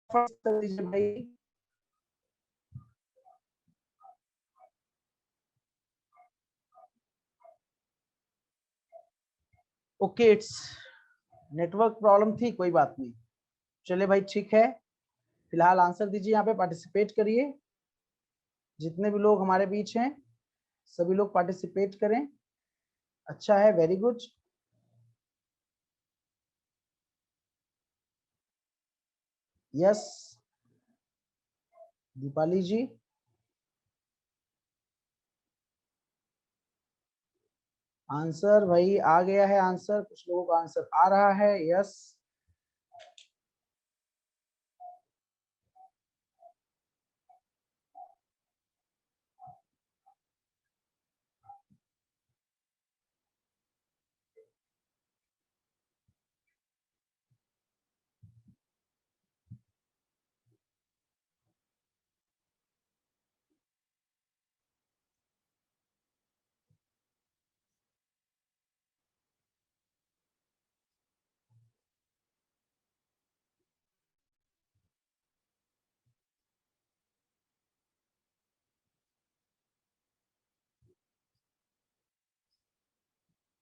फटाफट दीजिए भाई। ओके, इट्स नेटवर्क प्रॉब्लम थी, कोई बात नहीं। चले भाई ठीक है, फिलहाल आंसर दीजिए, यहाँ पे पार्टिसिपेट करिए। जितने भी लोग हमारे बीच हैं सभी लोग पार्टिसिपेट करें। अच्छा है, वेरी गुड। यस, दीपाली जी। आंसर भाई आ गया है, आंसर कुछ लोगों का आंसर आ रहा है, यस।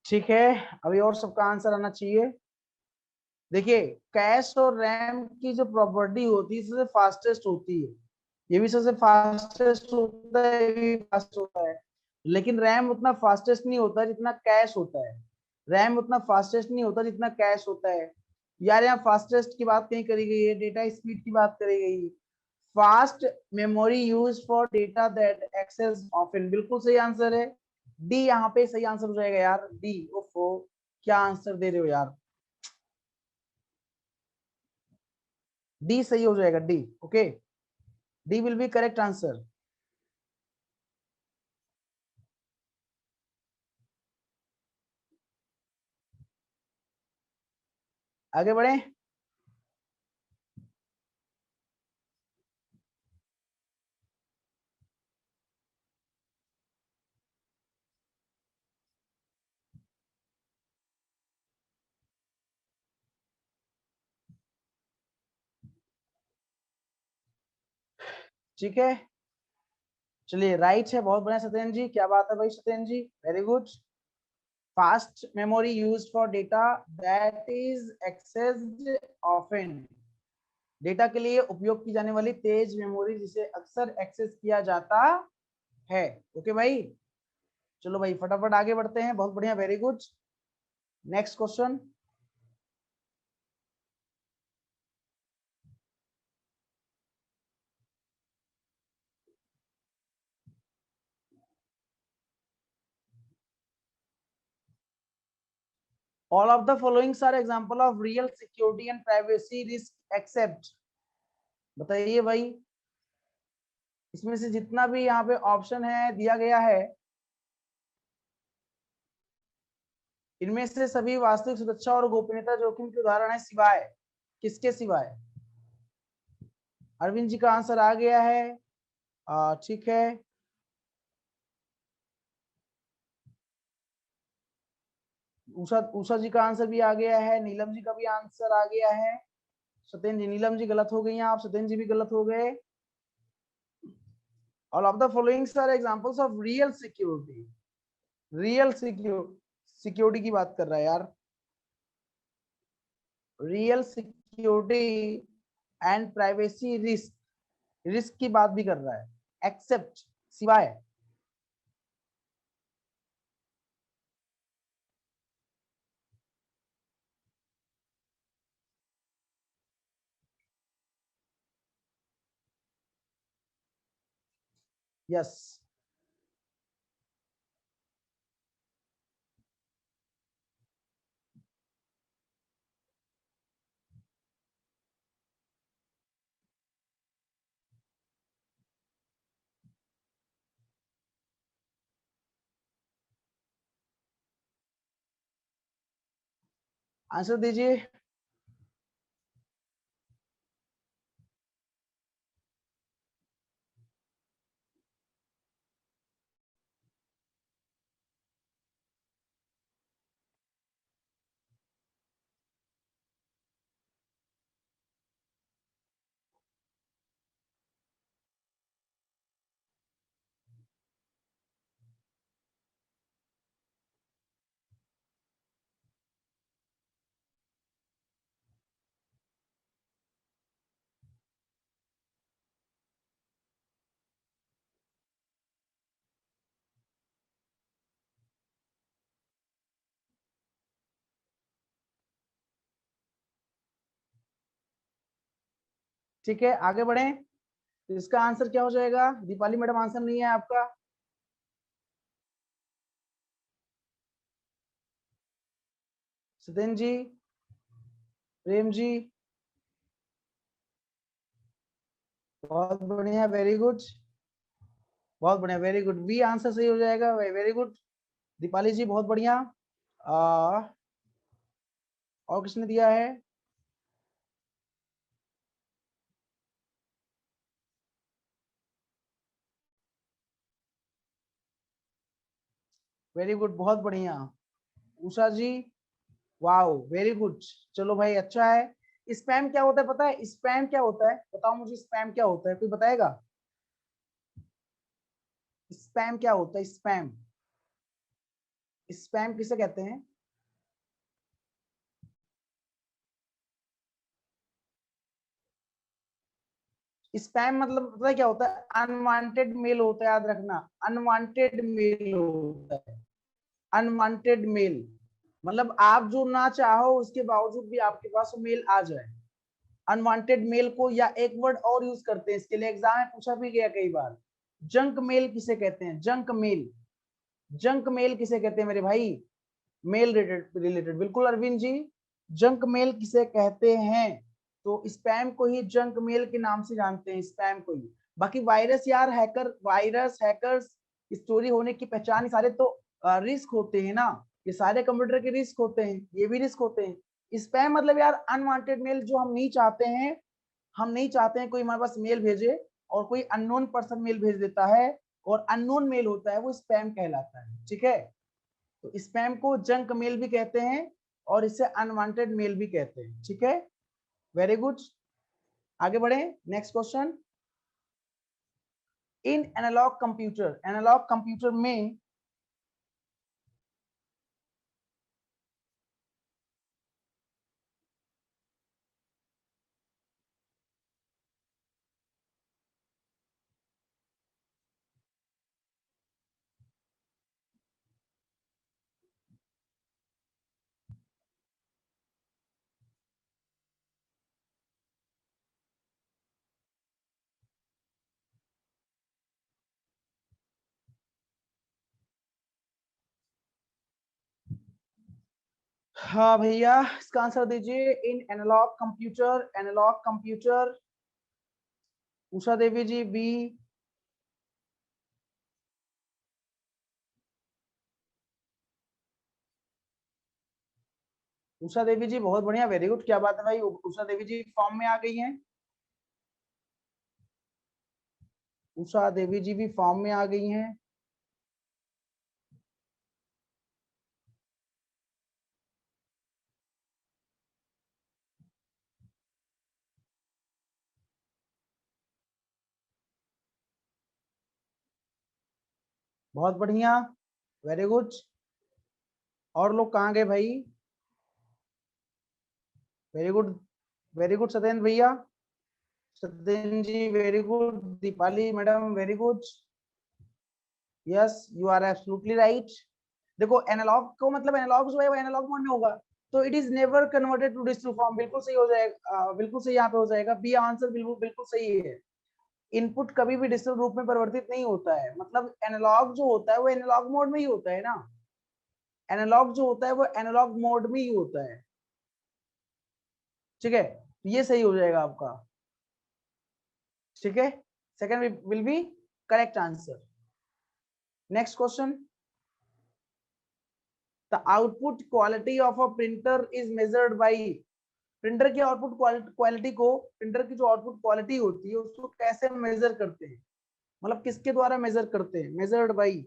ठीक है, अभी और सबका आंसर आना चाहिए। देखिए, कैश और रैम की जो प्रॉपर्टी होती है सबसे फास्टेस्ट होती है, ये भी सबसे फास्टेस्ट होता है, ये भी फास्ट होता है। लेकिन रैम उतना फास्टेस्ट नहीं होता जितना कैश होता है। रैम उतना फास्टेस्ट नहीं होता जितना कैश होता है। यार यहाँ फास्टेस्ट की बात नहीं करी गई है, डेटा स्पीड की बात करी गई है। Fast memory use for data that access often, बिल्कुल सही आंसर है। डी यहाँ पे सही आंसर हो जाएगा यार, डी। ओफो, क्या आंसर दे रहे हो यार, डी सही हो जाएगा, D. Okay, D will be correct answer. आगे बढ़े। ठीक है, चलिए राइट है, बहुत बढ़िया सत्येंद्र जी, क्या बात है भाई Satyendra ji, very good. Fast memory used for data that is accessed often, data के लिए उपयोग की जाने वाली तेज मेमोरी जिसे अक्सर एक्सेस किया जाता है। ओके भाई, चलो भाई फटाफट आगे बढ़ते हैं, बहुत बढ़िया, very good. Next question. All of the following are example of real security and privacy risk except, बताइए भाई, इसमें से जितना भी यहाँ पे ऑप्शन है दिया गया है, इनमें से सभी वास्तविक सुरक्षा और गोपनीयता जोखिम के उदाहरण है, सिवाय किसके? सिवाय, अरविंद जी का आंसर आ गया है, ठीक है, उषा उषा जी का आंसर भी आ गया है, नीलम जी का भी आंसर आ गया है, सत्येंद्र जी, नीलम जी गलत हो गई हैं आप, सत्येंद्र जी भी गलत हो गए। All of the following are examples of real security, real security की बात कर रहा है यार, real security and privacy risk, risk की बात भी कर रहा है, एक्सेप्ट सिवाय, यस। आंसर दीजिए। ठीक है, आगे बढ़े, तो इसका आंसर क्या हो जाएगा? दीपाली मैडम आंसर नहीं है आपका, सत्येंद्र जी, प्रेम जी, बहुत बढ़िया, वेरी गुड, बहुत बढ़िया, वेरी गुड, बी आंसर सही हो जाएगा, वेरी गुड दीपाली जी, बहुत बढ़िया। और किसने दिया है? वेरी गुड, बहुत बढ़िया, उषा जी, वाओ वेरी गुड। चलो भाई अच्छा है। स्पैम क्या होता है पता है? स्पैम क्या होता है, बताओ मुझे, स्पैम क्या होता है, कोई बताएगा? स्पैम क्या होता है? स्पैम, स्पैम किसे कहते हैं? स्पैम मतलब पता है क्या होता है? अनवांटेड मेल होता है, याद रखना, अनवांटेड मेल होता है, अनवांटेड मेल, मतलब आप जो ना चाहो उसके बावजूद भी आपके पास वो मेल आ जाए, अनवांटेड मेल को, या एक वर्ड और यूज करते हैं इसके लिए, एग्जाम में पूछा भी गया कई बार, जंक मेल किसे कहते हैं? जंक मेल, जंक मेल किसे कहते हैं मेरे भाई? मेल रिलेटेड रिलेटेड, बिल्कुल अरविंद जी, जंक मेल किसे कहते हैं? तो स्पैम को ही जंक मेल के नाम से जानते हैं, स्पैम को ही। बाकी वायरस यार, हैकर, वायरस, हैकर्स, स्टोरी होने की पहचान, सारे तो रिस्क होते हैं ना, ये सारे कंप्यूटर के रिस्क होते हैं, ये भी रिस्क होते हैं। स्पैम मतलब यार अनवांटेड मेल, जो हम नहीं चाहते हैं, हम नहीं चाहते हैं कोई हमारे पास मेल भेजे, और कोई अननोन पर्सन मेल भेज देता है, और अननोन मेल होता है, वो स्पैम कहलाता है, ठीक है। तो स्पैम को जंक मेल भी कहते हैं, और इसे अनवांटेड मेल भी कहते हैं, ठीक है, वेरी गुड। आगे बढ़े, नेक्स्ट क्वेश्चन। इन एनालॉग कंप्यूटर में हाँ भैया इसका आंसर दीजिए। इन एनालॉग कंप्यूटर उषा देवी जी बी। उषा देवी जी बहुत बढ़िया, वेरी गुड, क्या बात है भाई, उषा देवी जी फॉर्म में आ गई हैं। उषा देवी जी भी फॉर्म में आ गई हैं। बहुत बढ़िया, वेरी गुड। और लोग कहाँ गए भाई? Very good, very good Satyendra भैया, Satyendra ji very good, Deepali madam very good. Yes you are absolutely right. देखो एनालॉग को मतलब एनालॉग जो है वो एनालॉग मोड में होगा, तो it is never converted to digital form. बिल्कुल सही हो जाएगा, बिल्कुल सही यहाँ पे हो जाएगा, बी आंसर बिल्कुल बिल्कुल सही है। इनपुट कभी भी डिजिटल रूप में परिवर्तित नहीं होता है, मतलब एनालॉग जो होता है वो एनालॉग मोड में ही होता है ना, एनालॉग जो होता है वो एनालॉग मोड में ही होता है। ठीक है, ये सही हो जाएगा आपका। ठीक है, second will be correct answer. Next question, the output quality of a printer is measured by. Printer की आउटपुट क्वालिटी को, प्रिंटर की जो आउटपुट क्वालिटी होती है उसको कैसे मेजर करते हैं, मतलब किसके द्वारा मेजर करते हैं? Measured by.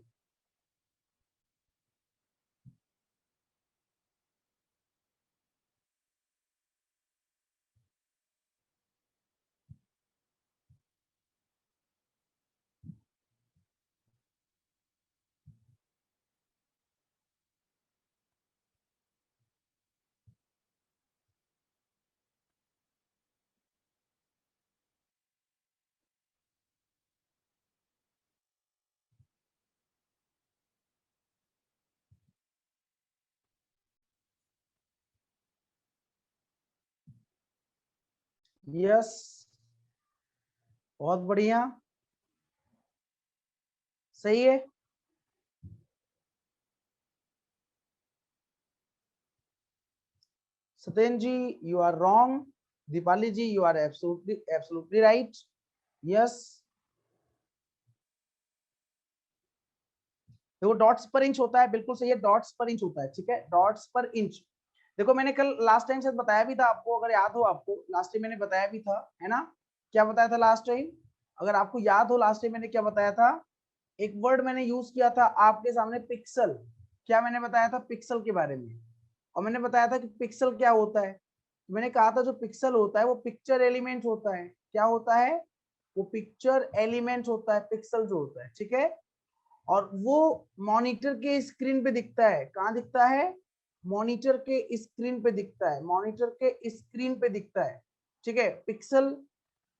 यस, बहुत बढ़िया, सही है। Satyendra ji you are wrong, Deepali ji you are absolutely right. Yes, देखो डॉट्स पर इंच होता है, बिल्कुल सही है, डॉट्स पर इंच होता है। ठीक है, डॉट्स पर इंच। देखो मैंने कल लास्ट टाइम शायद बताया भी था आपको, अगर याद हो आपको, लास्ट टाइम मैंने बताया भी था, है ना? क्या बताया था लास्ट टाइम? अगर आपको याद हो लास्ट टाइम मैंने क्या बताया था, एक वर्ड मैंने यूज किया था आपके सामने, पिक्सल। क्या मैंने बताया था? पिक्सल के बारे में। और मैंने बताया था कि पिक्सल क्या होता है, मैंने कहा था जो पिक्सल होता है वो पिक्चर एलिमेंट होता है। क्या होता है? वो पिक्चर एलिमेंट होता है, पिक्सल जो होता है। ठीक है, और वो मॉनिटर के स्क्रीन पे दिखता है। कहाँ दिखता है? मॉनिटर के स्क्रीन पे दिखता है, मॉनिटर के स्क्रीन पे दिखता है। ठीक है, पिक्सल।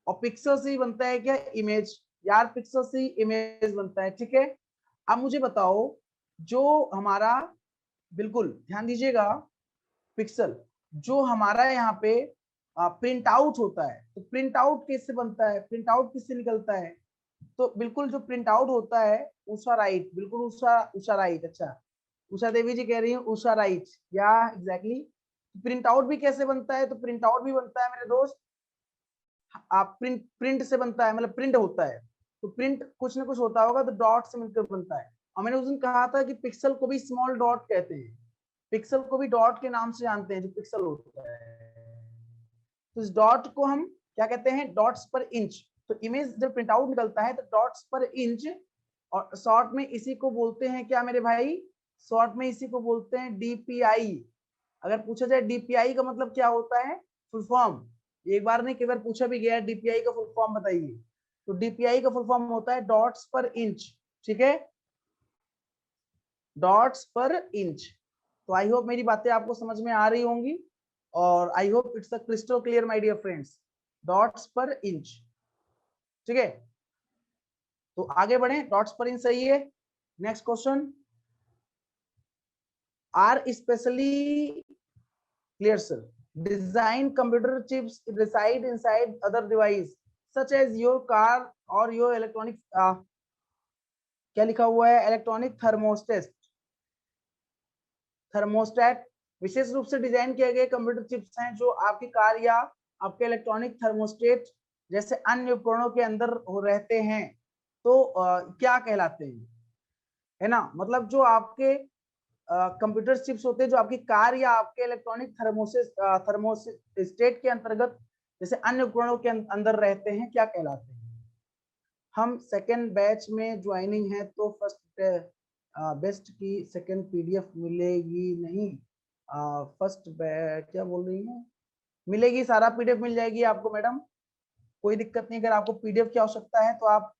और पिक्सल से ही बनता है क्या? इमेज। यार पिक्सल से ही इमेज बनता है। ठीक है, अब मुझे बताओ, जो हमारा, बिल्कुल ध्यान दीजिएगा, पिक्सल जो हमारा यहाँ पे प्रिंट आउट होता है, तो प्रिंट आउट किससे बनता है? प्रिंट आउट किससे निकलता है? तो बिल्कुल जो प्रिंट आउट होता है, उषा राइट, बिल्कुल उषा, उषा राइट। अच्छा, उषा देवी जी कह रही है उषा राइट, या एग्जैक्टली। प्रिंट आउट भी कैसे बनता है? तो प्रिंट आउट भी बनता है मेरे दोस्त, आप प्रिंट, प्रिंट से बनता है, मतलब प्रिंट होता है, तो प्रिंट कुछ ना कुछ होता होगा, तो डॉट से मिलकर बनता है। और मैंने उस दिन कहा था कि पिक्सल को भी स्मॉल डॉट कहते हैं, पिक्सल को भी डॉट के नाम से जानते हैं जो पिक्सल होता है। तो इस डॉट को हम क्या कहते हैं? डॉट्स पर इंच। तो इमेज जब प्रिंट आउट निकलता है तो डॉट्स पर इंच, और शॉर्ट में इसी को बोलते हैं क्या मेरे भाई? शॉर्ट में इसी को बोलते हैं डीपीआई। अगर पूछा जाए डीपीआई का मतलब क्या होता है, फुल फॉर्म, एक बार नहीं कई बार पूछा भी गया, डीपीआई का फुल फॉर्म बताइए। तो डीपीआई का फुल फॉर्म होता है डॉट्स पर इंच, ठीक है, डॉट्स पर इंच। तो आई होप मेरी बातें आपको समझ में आ रही होंगी, और I hope it's a crystal clear my dear friends, dots पर इंच, ठीक है। तो आगे बढ़े, डॉट्स पर इंच सही है। Next question, are specially clear sir, design computer chips reside inside other device such as your car or your electronic क्या लिखा हुआ है, इलेक्ट्रॉनिक थर्मोस्टेट, थर्मोस्टेट विशेष रूप से डिजाइन किए गए कंप्यूटर चिप्स हैं जो आपकी कार या आपके इलेक्ट्रॉनिक थर्मोस्टेट जैसे अन्य उपकरणों के अंदर हो रहते हैं। तो क्या कहलाते हैं, है ना, मतलब जो आपके कंप्यूटर चिप्स होते हैं जो आपकी कार या आपके इलेक्ट्रॉनिक थर्मोस्टेट के अंतर्गत जैसे अन्य उपकरणों के अंदर रहते हैं, क्या कहलाते हैं। हम सेकेंड बैच में ज्वाइनिंग है तो फर्स्ट बेस्ट की सेकेंड पीडीएफ मिलेगी नहीं, फर्स्ट क्या बोल रही है, मिलेगी, सारा पीडीएफ मिल जाएगी आपको मैडम, कोई दिक्कत नहीं। अगर आपको पीडीएफ की आवश्यकता है तो आप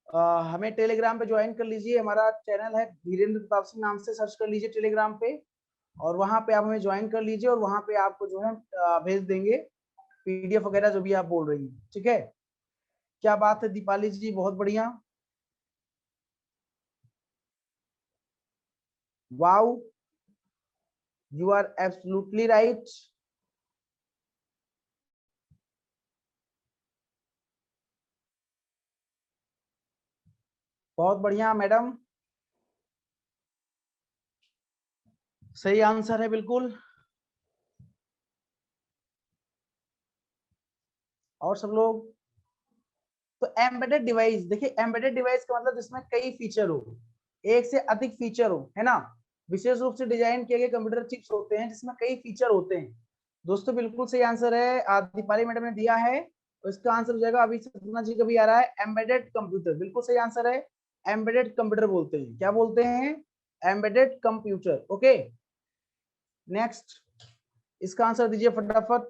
हमें टेलीग्राम पे ज्वाइन कर लीजिए, हमारा चैनल है धीरेन्द्र प्रताप सिंह नाम से सर्च कर लीजिए टेलीग्राम पे, और वहां पे आप हमें ज्वाइन कर लीजिए, और वहां पे आपको जो है भेज देंगे पीडीएफ वगैरह जो भी आप बोल रही हैं, ठीक है। क्या बात है दीपाली जी, बहुत बढ़िया, wow, you are absolutely right. बहुत बढ़िया मैडम, सही आंसर है बिल्कुल। और सब लोग, तो एम्बेडेड डिवाइस, देखिए एम्बेडेड डिवाइस का मतलब जिसमें कई फीचर हो, एक से अधिक फीचर हो, है ना, विशेष रूप से डिजाइन किए गए कंप्यूटर चिप्स होते हैं जिसमें कई फीचर होते हैं। दोस्तों बिल्कुल सही आंसर है, दीपाली मैडम ने दिया है, तो इसका आंसर हो जाएगा, अभी सपना जी का भी आ रहा है, एम्बेडेड कंप्यूटर, बिल्कुल सही आंसर है। एम्बेडेड कंप्यूटर बोलते हैं, क्या बोलते हैं, एम्बेडेड कंप्यूटर, ओके। नेक्स्ट, इसका आंसर दीजिए फटाफट।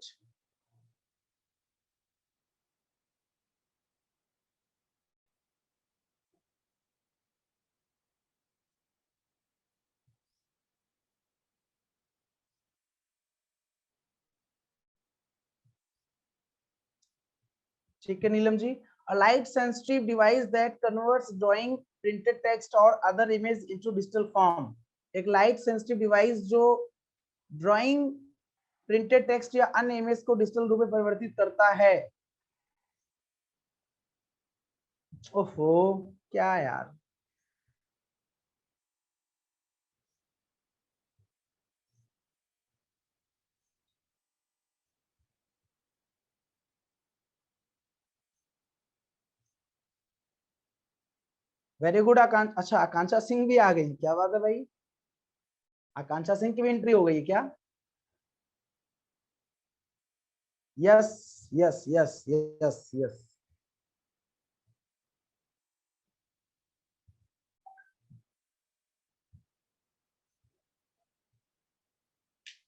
ठीक है Neelam ji, a light sensitive device that converts drawing, printed text or other image into digital form। एक लाइट सेंसिटिव डिवाइस जो ड्राइंग, प्रिंटेड टेक्स्ट या अन्य इमेज को डिजिटल रूप में परिवर्तित करता है। ओहो, क्या यार, वेरी गुड आकांक्षा, अच्छा आकांक्षा सिंह भी आ गई, क्या बात है भाई, आकांक्षा सिंह की भी एंट्री हो गई क्या। Yes yes yes yes yes,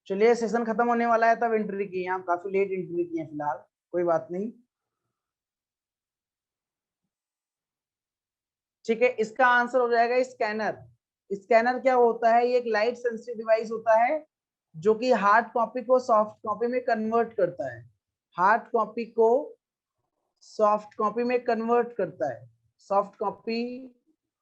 चलिए सेशन खत्म होने वाला है, तब एंट्री की है, आप काफी लेट एंट्री की है फिलहाल, कोई बात नहीं, ठीक है। इसका आंसर हो जाएगा स्कैनर। स्कैनर क्या होता है, ये एक लाइट सेंसिटिव डिवाइस होता है जो कि हार्ड कॉपी को सॉफ्ट कॉपी में कन्वर्ट करता है, हार्ड कॉपी को सॉफ्ट कॉपी में कन्वर्ट करता है, सॉफ्ट कॉपी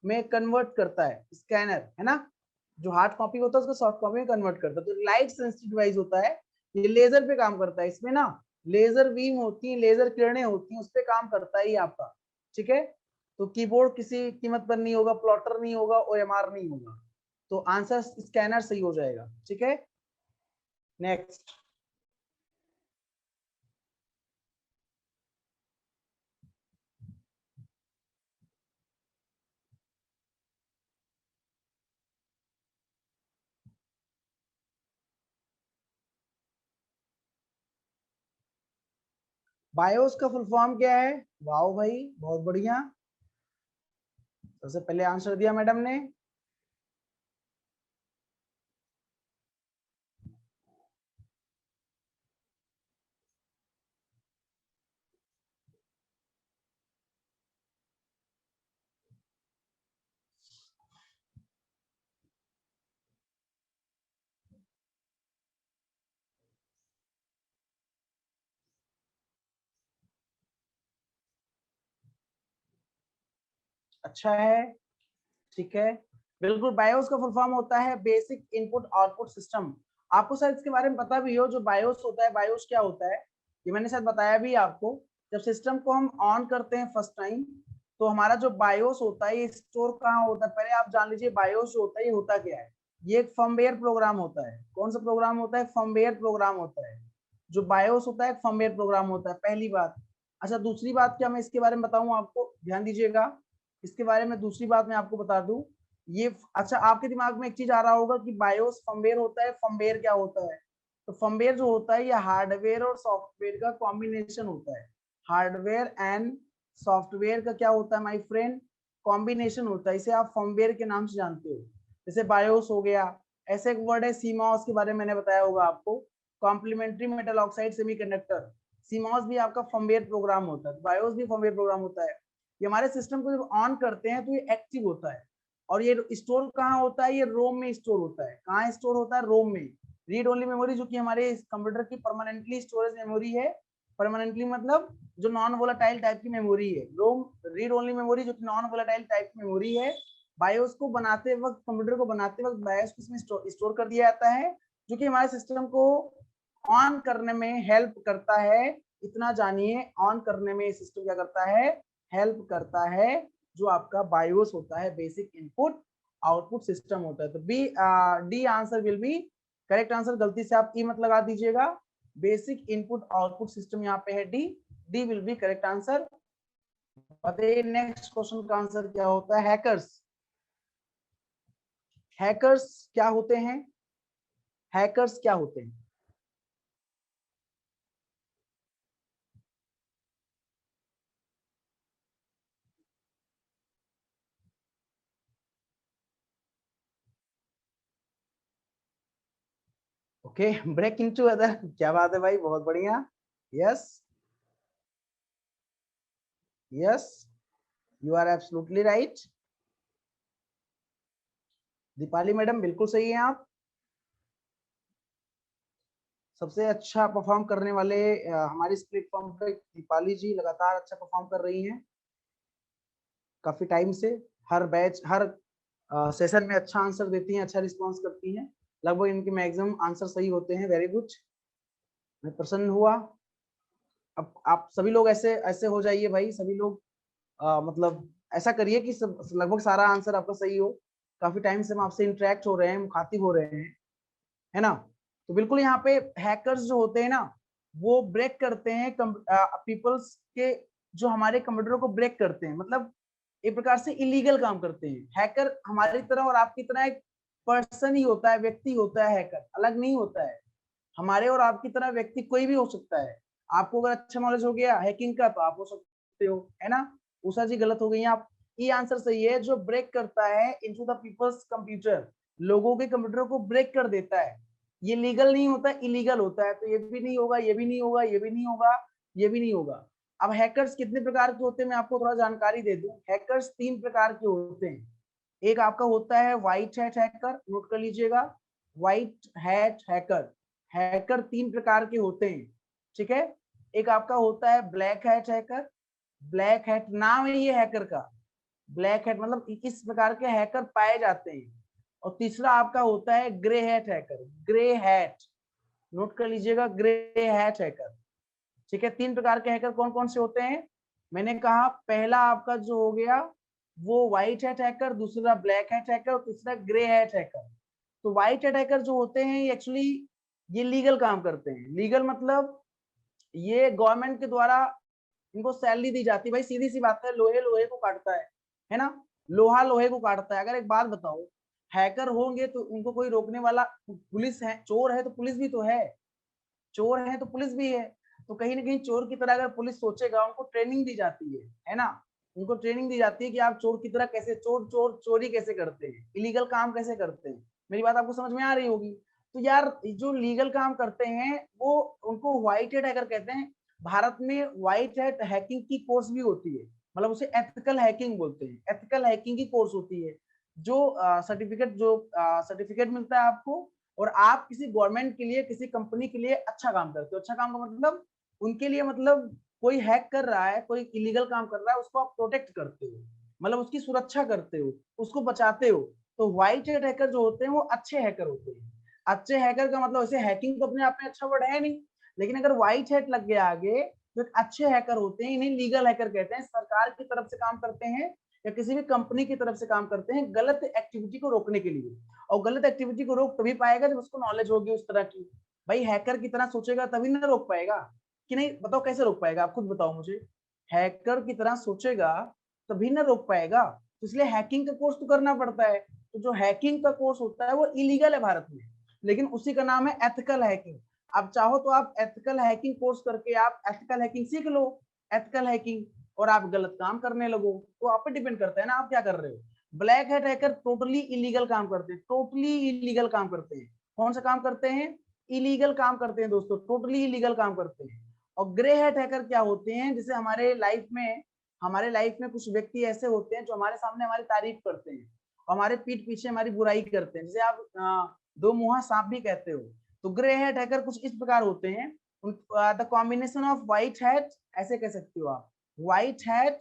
में कन्वर्ट करता है स्कैनर, है ना, जो हार्ड कॉपी होता है उसको सॉफ्ट कॉपी में कन्वर्ट करता है। तो लाइट सेंसिटिव डिवाइस होता है, ये लेजर पे काम करता है, इसमें ना लेजर बीम होती है, लेजर किरणें होती हैं, उस पर काम करता है ये आपका, ठीक है। तो कीबोर्ड किसी कीमत पर नहीं होगा, प्लॉटर नहीं होगा, ओएमआर नहीं होगा, तो आंसर स्कैनर सही हो जाएगा, ठीक है। नेक्स्ट, बायोस का फुल फॉर्म क्या है, वाओ भाई बहुत बढ़िया, सबसे पहले आंसर दिया मैडम ने। अच्छा है, ठीक है, बिल्कुल। बायोस का फुल फॉर्म होता है बेसिक इनपुट आउटपुट सिस्टम। आपको शायद इसके बारे में पता भी हो, जो बायोस होता है, बायोस क्या होता है ये मैंने शायद बताया भी आपको। जब सिस्टम को हम ऑन करते हैं फर्स्ट टाइम, तो हमारा जो बायोस होता है ये स्टोर कहाँ होता है, पहले आप जान लीजिए बायोस जो होता है ये होता क्या है। ये एक फर्मवेयर प्रोग्राम होता है। कौन सा प्रोग्राम होता है? फर्मवेयर प्रोग्राम होता है। जो बायोस होता है फर्मवेयर प्रोग्राम होता है, पहली बात। अच्छा, दूसरी बात क्या मैं इसके बारे में बताऊं आपको, ध्यान दीजिएगा। इसके बारे में दूसरी बात मैं आपको बता दूं, ये अच्छा आपके दिमाग में एक चीज आ रहा होगा कि बायोस फर्मवेयर होता है, फर्मवेयर क्या होता है? तो फर्मवेयर जो होता है ये हार्डवेयर और सॉफ्टवेयर का कॉम्बिनेशन होता है। हार्डवेयर एंड सॉफ्टवेयर का क्या होता है माय फ्रेंड? कॉम्बिनेशन होता है। इसे आप फर्मवेयर के नाम से जानते हो। जैसे बायोस हो गया, ऐसे एक वर्ड है सीमॉस, के बारे में मैंने बताया होगा आपको, complementary metal oxide semiconductor. CMOS भी आपका फर्मवेयर प्रोग्राम होता है, बायोस भी फर्मवेयर प्रोग्राम होता है। ये हमारे सिस्टम को जब ऑन करते हैं तो ये एक्टिव होता है। और ये स्टोर कहाँ होता है? ये रोम में स्टोर होता है। कहाँ स्टोर होता है? रोम में। रीड ओनली मेमोरी, जो कि हमारे कंप्यूटर की परमानेंटली स्टोरेज मेमोरी है। परमानेंटली मतलब जो नॉन वोलाटाइल टाइप की मेमोरी है। रोम रीड ओनली मेमोरी जो कि नॉन वोलाटाइल टाइप की मेमोरी है। बायोस को बनाते वक्त, कंप्यूटर को बनाते वक्त बायोस को इसमें स्टोर कर दिया जाता है, जो कि हमारे सिस्टम को ऑन करने में हेल्प करता है। इतना जानिए, ऑन करने में सिस्टम क्या करता है? हेल्प करता है। जो आपका बायोस होता है बेसिक इनपुट आउटपुट सिस्टम होता है। तो B D answer will be correct answer. गलती से आप ई मत लगा दीजिएगा। बेसिक इनपुट आउटपुट सिस्टम यहाँ पे है D. D will be correct answer. बताइए नेक्स्ट क्वेश्चन का आंसर क्या होता है? हैकर्स। हैकर्स क्या होते हैं? हैकर्स क्या होते हैं? ओके, ब्रेक इनटू अदर, क्या बात है भाई, बहुत बढ़िया। Yes, yes, you are absolutely right. Deepali madam बिल्कुल सही है आप। सबसे अच्छा परफॉर्म करने वाले हमारे इस प्लेटफॉर्म पे दीपाली जी लगातार अच्छा परफॉर्म कर रही हैं काफी टाइम से। हर बैच, हर सेशन में अच्छा आंसर देती हैं, अच्छा रिस्पांस करती हैं। लगभग इनके मैक्सिमम आंसर सही होते हैं। वेरी गुड, मैं प्रसन्न हुआ। अब आप सभी लोग ऐसे ऐसे हो जाइए भाई, सभी लोग मतलब ऐसा करिए कि सब लगभग सारा आंसर आपका सही हो। काफी टाइम से हम आपसे इंटरेक्ट हो रहे हैं, मुखातिब हो रहे हैं, है ना? तो बिल्कुल यहाँ पे हैकर्स जो होते हैं ना, वो ब्रेक करते हैं पीपल्स के, जो हमारे कंप्यूटर को ब्रेक करते हैं, मतलब एक प्रकार से इलीगल काम करते हैं। हैकर हमारी तरह और आपकी तरह एक पर्सन ही होता है, व्यक्ति होता है। हैकर अलग नहीं होता है। हमारे और आपकी तरह व्यक्ति कोई भी हो सकता है। आपको अगर अच्छा नॉलेज हो गया हैकिंग का तो आप हो सकते हो, है ना? उषा जी गलत हो गई हैं आप। ये आंसर सही है। जो ब्रेक करता है इनटू द पीपल्स कंप्यूटर, लोगों के कंप्यूटर को ब्रेक कर देता है, ये लीगल नहीं होता, इलीगल होता है। तो ये भी नहीं होगा, ये भी नहीं होगा, ये भी नहीं होगा, ये भी नहीं होगा। अब हैकर्स कितने प्रकार के होते हैं मैं आपको थोड़ा जानकारी दे दूं। हैकर्स 3 प्रकार के होते हैं। एक आपका होता है व्हाइट हैट हैकर, नोट कर लीजिएगा। व्हाइट हैट हैकर, हैकर 3 प्रकार के होते हैं, ठीक है? एक आपका होता है black hat hacker. Black hat नाम है ये हैकर का। ब्लैक हैट मतलब इस प्रकार के हैकर पाए जाते हैं। और तीसरा आपका होता है grey hat hacker. Grey hat, note कर लीजिएगा, ग्रे हैट हैकर, ठीक है? 3 प्रकार के हैकर कौन कौन से होते हैं? मैंने कहा पहला आपका जो हो गया वो व्हाइट हैट हैकर, दूसरा ब्लैक हैट हैकर और तीसरा ग्रे हैट हैकर। तो व्हाइट हैट हैकर जो होते हैं ये एक्चुअली ये लीगल काम करते हैं। लीगल मतलब ये गवर्नमेंट के द्वारा इनको सैलरी दी जाती है। भाई सीधी सी बात है, लोहे लोहे को काटता है ना? लोहा लोहे को काटता है। अगर एक बात बताओ, हैकर होंगे तो उनको कोई रोकने वाला, पुलिस है, चोर है तो पुलिस भी तो है, चोर है तो पुलिस भी है। तो कहीं ना कहीं चोर की तरह अगर पुलिस सोचेगा, उनको ट्रेनिंग दी जाती है ना? उनको ट्रेनिंग दी जाती है कि आप चोर की तरह कैसे चोरी कैसे करते हैं, इलीगल काम कैसे करते हैं। मेरी बात आपको समझ में आ रही होगी। तो यार जो लीगल काम करते हैं वो उनको व्हाइट हैट हैकर कहते हैं। भारत में व्हाइट हैट हैकिंग की कोर्स भी होती है, मतलब उसे एथिकल हैकिंग बोलते हैं। एथिकल हैकिंग की कोर्स होती है, जो सर्टिफिकेट मिलता है आपको, और आप किसी गवर्नमेंट के लिए, किसी कंपनी के लिए अच्छा काम करते हो। अच्छा काम का मतलब उनके लिए, मतलब कोई हैक कर रहा है, कोई इलीगल काम कर रहा है, उसको आप प्रोटेक्ट करते हो। मतलब उसकी सुरक्षा करते हो, उसको बचाते हो। तो व्हाइट हैट हैकर जो होते हैं वो अच्छे हैकर होते हैं। अच्छे हैकर का मतलब ऐसे हैकिंग तो अपने आप में अच्छा वर्ड है नहीं, लेकिन अगर व्हाइट हैट लग गया आगे तो एक अच्छे हैकर होते हैं। इन्हें लीगल हैकर कहते हैं। सरकार की तरफ से काम करते हैं या किसी भी कंपनी की तरफ से काम करते हैं गलत एक्टिविटी को रोकने के लिए। और गलत एक्टिविटी को रोक तभी पाएगा जब उसको नॉलेज होगी उस तरह की। भाई हैकर की तरह सोचेगा तभी ना रोक पाएगा, कि नहीं? बताओ कैसे रोक पाएगा, आप खुद बताओ मुझे। हैकर की तरह सोचेगा तभी ना रोक पाएगा। तो इसलिए हैकिंग का कोर्स तो करना पड़ता है। तो जो हैकिंग का कोर्स होता है वो इलीगल है भारत में, लेकिन उसी का नाम है एथिकल हैकिंग। आप चाहो तो आप एथिकल हैकिंग कोर्स करके आप एथिकल हैकिंग सीख लो, एथिकल हैकिंग, और आप गलत काम करने लगो। तो आप पे डिपेंड करता है ना आप क्या कर रहे हो। Black hat hacker totally illegal काम करते हैं, टोटली इलीगल काम करते हैं। कौन सा काम करते हैं? इलीगल काम करते हैं दोस्तों, टोटली इलीगल काम करते हैं। और ग्रे हैट हैकर क्या होते हैं? जैसे हमारे लाइफ में कुछ व्यक्ति ऐसे होते हैं जो हमारे सामने हमारी तारीफ करते हैं और हमारे पीठ पीछे हमारी बुराई करते हैं, जैसे आप दो मुहा सांप भी कहते हो। तो ग्रे हैट हैकर कुछ इस प्रकार होते हैं। The combination of white hat, ऐसे कह सकते हो आप, white hat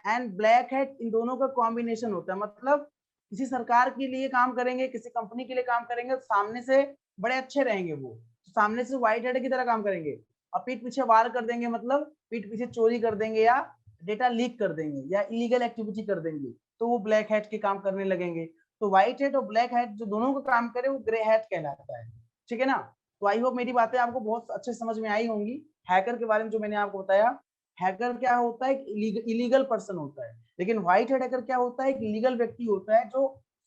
and black hat, इन दोनों का कॉम्बिनेशन होता है। मतलब किसी सरकार के लिए काम करेंगे, किसी कंपनी के लिए काम करेंगे, तो सामने से बड़े अच्छे रहेंगे वो, सामने से व्हाइट हैट की तरह काम करेंगे, और पीठ पीछे वार कर देंगे, मतलब पीठ पीछे चोरी कर देंगे या डेटा लीक कर देंगे या इलीगल एक्टिविटी कर देंगे, तो वो ब्लैक हैट के काम करने लगेंगे। तो व्हाइट हैट और ब्लैक हैट जो दोनों का काम करे वो ग्रे हैट कहलाता है। ठीक है ना? तो आई होप मेरी बातें आपको बहुत अच्छे समझ में आई होंगी। हैकर के बारे में जो मैंने आपको बताया, हैकर क्या होता है? इलीगल पर्सन होता है। लेकिन व्हाइट हैट हैकर क्या होता है? एक लीगल व्यक्ति होता है जो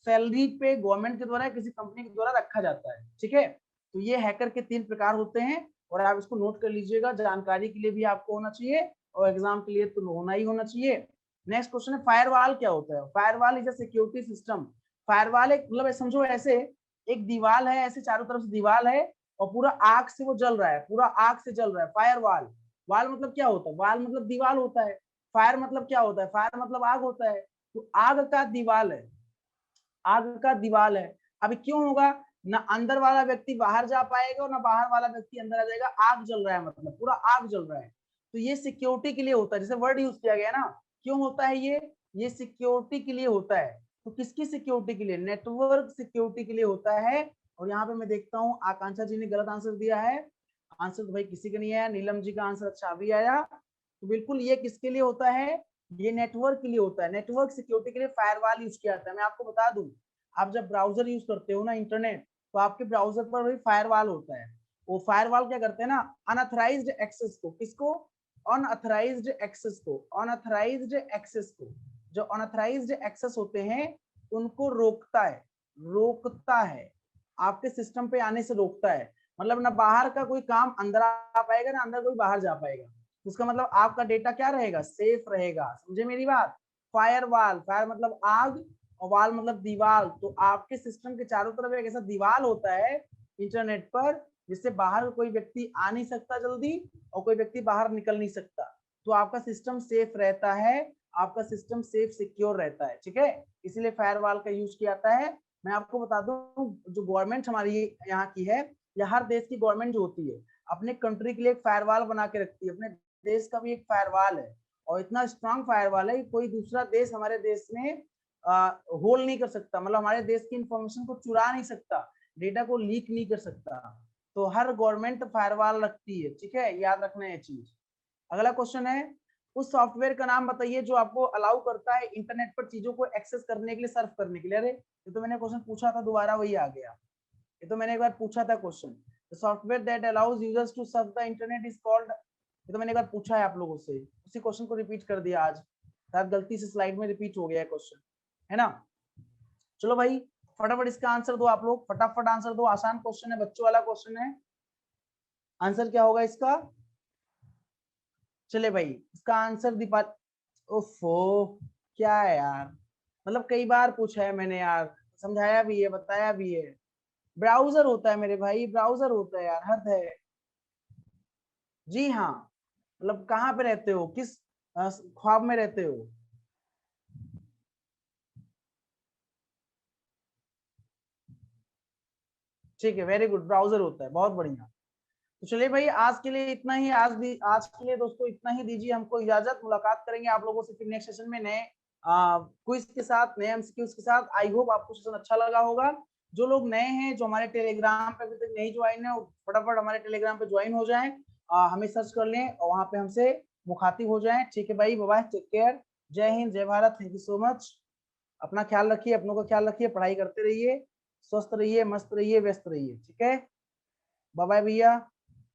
सैलरी पे गवर्नमेंट के द्वारा किसी कंपनी के द्वारा रखा जाता है। ठीक है? तो ये हैकर के 3 प्रकार होते हैं, और आप इसको नोट कर लीजिएगा, जानकारी के लिए भी आपको होना चाहिए और एग्जाम के लिए तो होना ही होना चाहिए। नेक्स्ट क्वेश्चन है फायरवॉल क्या होता है? Firewall is a security system. Firewall एक मतलब समझो ऐसे एक दीवार है, ऐसे चारों तरफ से दीवार है और पूरा आग से वो जल रहा है, पूरा आग से जल रहा है। फायरवॉल, वाल मतलब क्या होता है? वाल मतलब दीवार होता है। फायर मतलब क्या होता है? फायर मतलब आग होता है। तो आग का दीवार है, आग का दीवार है। अभी क्यों होगा? ना अंदर वाला व्यक्ति बाहर जा पाएगा और ना बाहर वाला व्यक्ति अंदर आ जाएगा। आग जल रहा है, मतलब पूरा आग जल रहा है। तो ये सिक्योरिटी के लिए होता है, जैसे वर्ड यूज किया गया ना। क्यों होता है ये सिक्योरिटी के लिए होता है। तो किसकी सिक्योरिटी के लिए? नेटवर्क सिक्योरिटी के लिए होता है। और यहाँ पे मैं देखता हूँ आकांक्षा जी ने गलत आंसर दिया है। आंसर तो भाई किसी का नहीं आया। नीलम जी का आंसर अच्छा भी आया। तो बिल्कुल ये किसके लिए होता है? ये नेटवर्क के लिए होता है। नेटवर्क सिक्योरिटी के लिए फायरवॉल यूज किया जाता है। मैं आपको बता दूं, आप जब ब्राउजर यूज करते हो ना, इंटरनेट, तो आपके ब्राउजर पर भी फायरवॉल होता है। वो फायरवॉल क्या करते हैं ना, अनऑथराइज्ड एक्सेस को, किसको? अनऑथराइज्ड एक्सेस को, अनऑथराइज्ड एक्सेस को, जो अनऑथराइज्ड एक्सेस होते हैं उनको रोकता है, रोकता है, आपके सिस्टम पे आने से रोकता है। मतलब ना बाहर का कोई काम अंदर आ पाएगा, ना अंदर कोई बाहर जा पाएगा। उसका मतलब आपका डेटा क्या रहेगा? सेफ रहेगा। समझे मेरी बात? फायरवॉल, फायर मतलब आग और वाल मतलब दीवार। तो आपके सिस्टम के चारों तरफ एक ऐसा दीवार होता है इंटरनेट पर, जिससे बाहर कोई व्यक्ति आ नहीं सकता जल्दी और कोई व्यक्ति बाहर निकल नहीं सकता। तो आपका सिस्टम सेफ रहता है, आपका सिस्टम सेफ सिक्योर रहता है। ठीक है? इसीलिए फायरवॉल का यूज किया जाता है। मैं आपको बता दूं, जो गवर्नमेंट हमारी यहाँ की है, या हर देश की गवर्नमेंट जो होती है, अपने कंट्री के लिए एक फायरवॉल बना के रखती है। अपने देश का भी एक फायरवॉल है, और इतना स्ट्रांग फायरवॉल है कि कोई दूसरा देश हमारे देश में होल्ड नहीं कर सकता। मतलब हमारे देश की इंफॉर्मेशन को चुरा नहीं सकता, डेटा को लीक नहीं कर सकता। तो हर गवर्नमेंट फायरवॉल रखती है। ठीक है? याद रखना है चीज। अगला क्वेश्चन है, उस सॉफ्टवेयर का नाम बताइए जो आपको अलाउ करता है इंटरनेट पर चीजों को एक्सेस करने के लिए, सर्फ करने के लिए। अरे ये तो मैंने क्वेश्चन पूछा था, दोबारा वही आ गया। ये तो मैंने एक बार पूछा था question. The software that allows users to surf the internet is called. ये तो मैंने एक बार पूछा है आप लोगों से, उसी क्वेश्चन को रिपीट कर दिया आज, शायद गलती से स्लाइड में रिपीट हो गया है क्वेश्चन, है ना? चलो भाई फटाफट इसका आंसर दो आप लोग, फटाफट आंसर दो। आसान क्वेश्चन है, बच्चों वाला क्वेश्चन है। आंसर क्या होगा इसका? चले भाई इसका आंसर दीपा, ओफो क्या है यार, मतलब कई बार पूछा है मैंने यार, समझाया भी है, बताया भी है। ब्राउजर होता है मेरे भाई, ब्राउजर होता है यार, हद है। जी हाँ। मतलब कहाँ पे रहते हो, किस ख्वाब में रहते हो? ठीक है, वेरी गुड, ब्राउजर होता है, बहुत बढ़िया। तो चलिए भाई आज के लिए इतना ही, आज के लिए दोस्तों इतना ही, दीजिए हमको इजाजत। मुलाकात करेंगे आप लोगों से फिर नेक्स्ट सेशन में नए क्विज के साथ, नए एमसीक्यूज के साथ। आई होप आपको सेशन अच्छा लगा होगा। जो लोग नए हैं, जो हमारे टेलीग्राम पे अभी तक नहीं ज्वाइन है, फटाफट हमारे टेलीग्राम पे ज्वाइन हो जाएं, हमें सर्च कर लें और वहां पे हमसे मुखातिब हो जाएं। ठीक है भाई, बाय बाय, टेक केयर, जय हिंद, जय Bharat, thank you so much. अपना ख्याल रखिए, अपनों का ख्याल रखिए, पढ़ाई करते रहिए, स्वस्थ रहिए, मस्त रहिए, व्यस्त रहिए। ठीक है, बाय बाय भैया।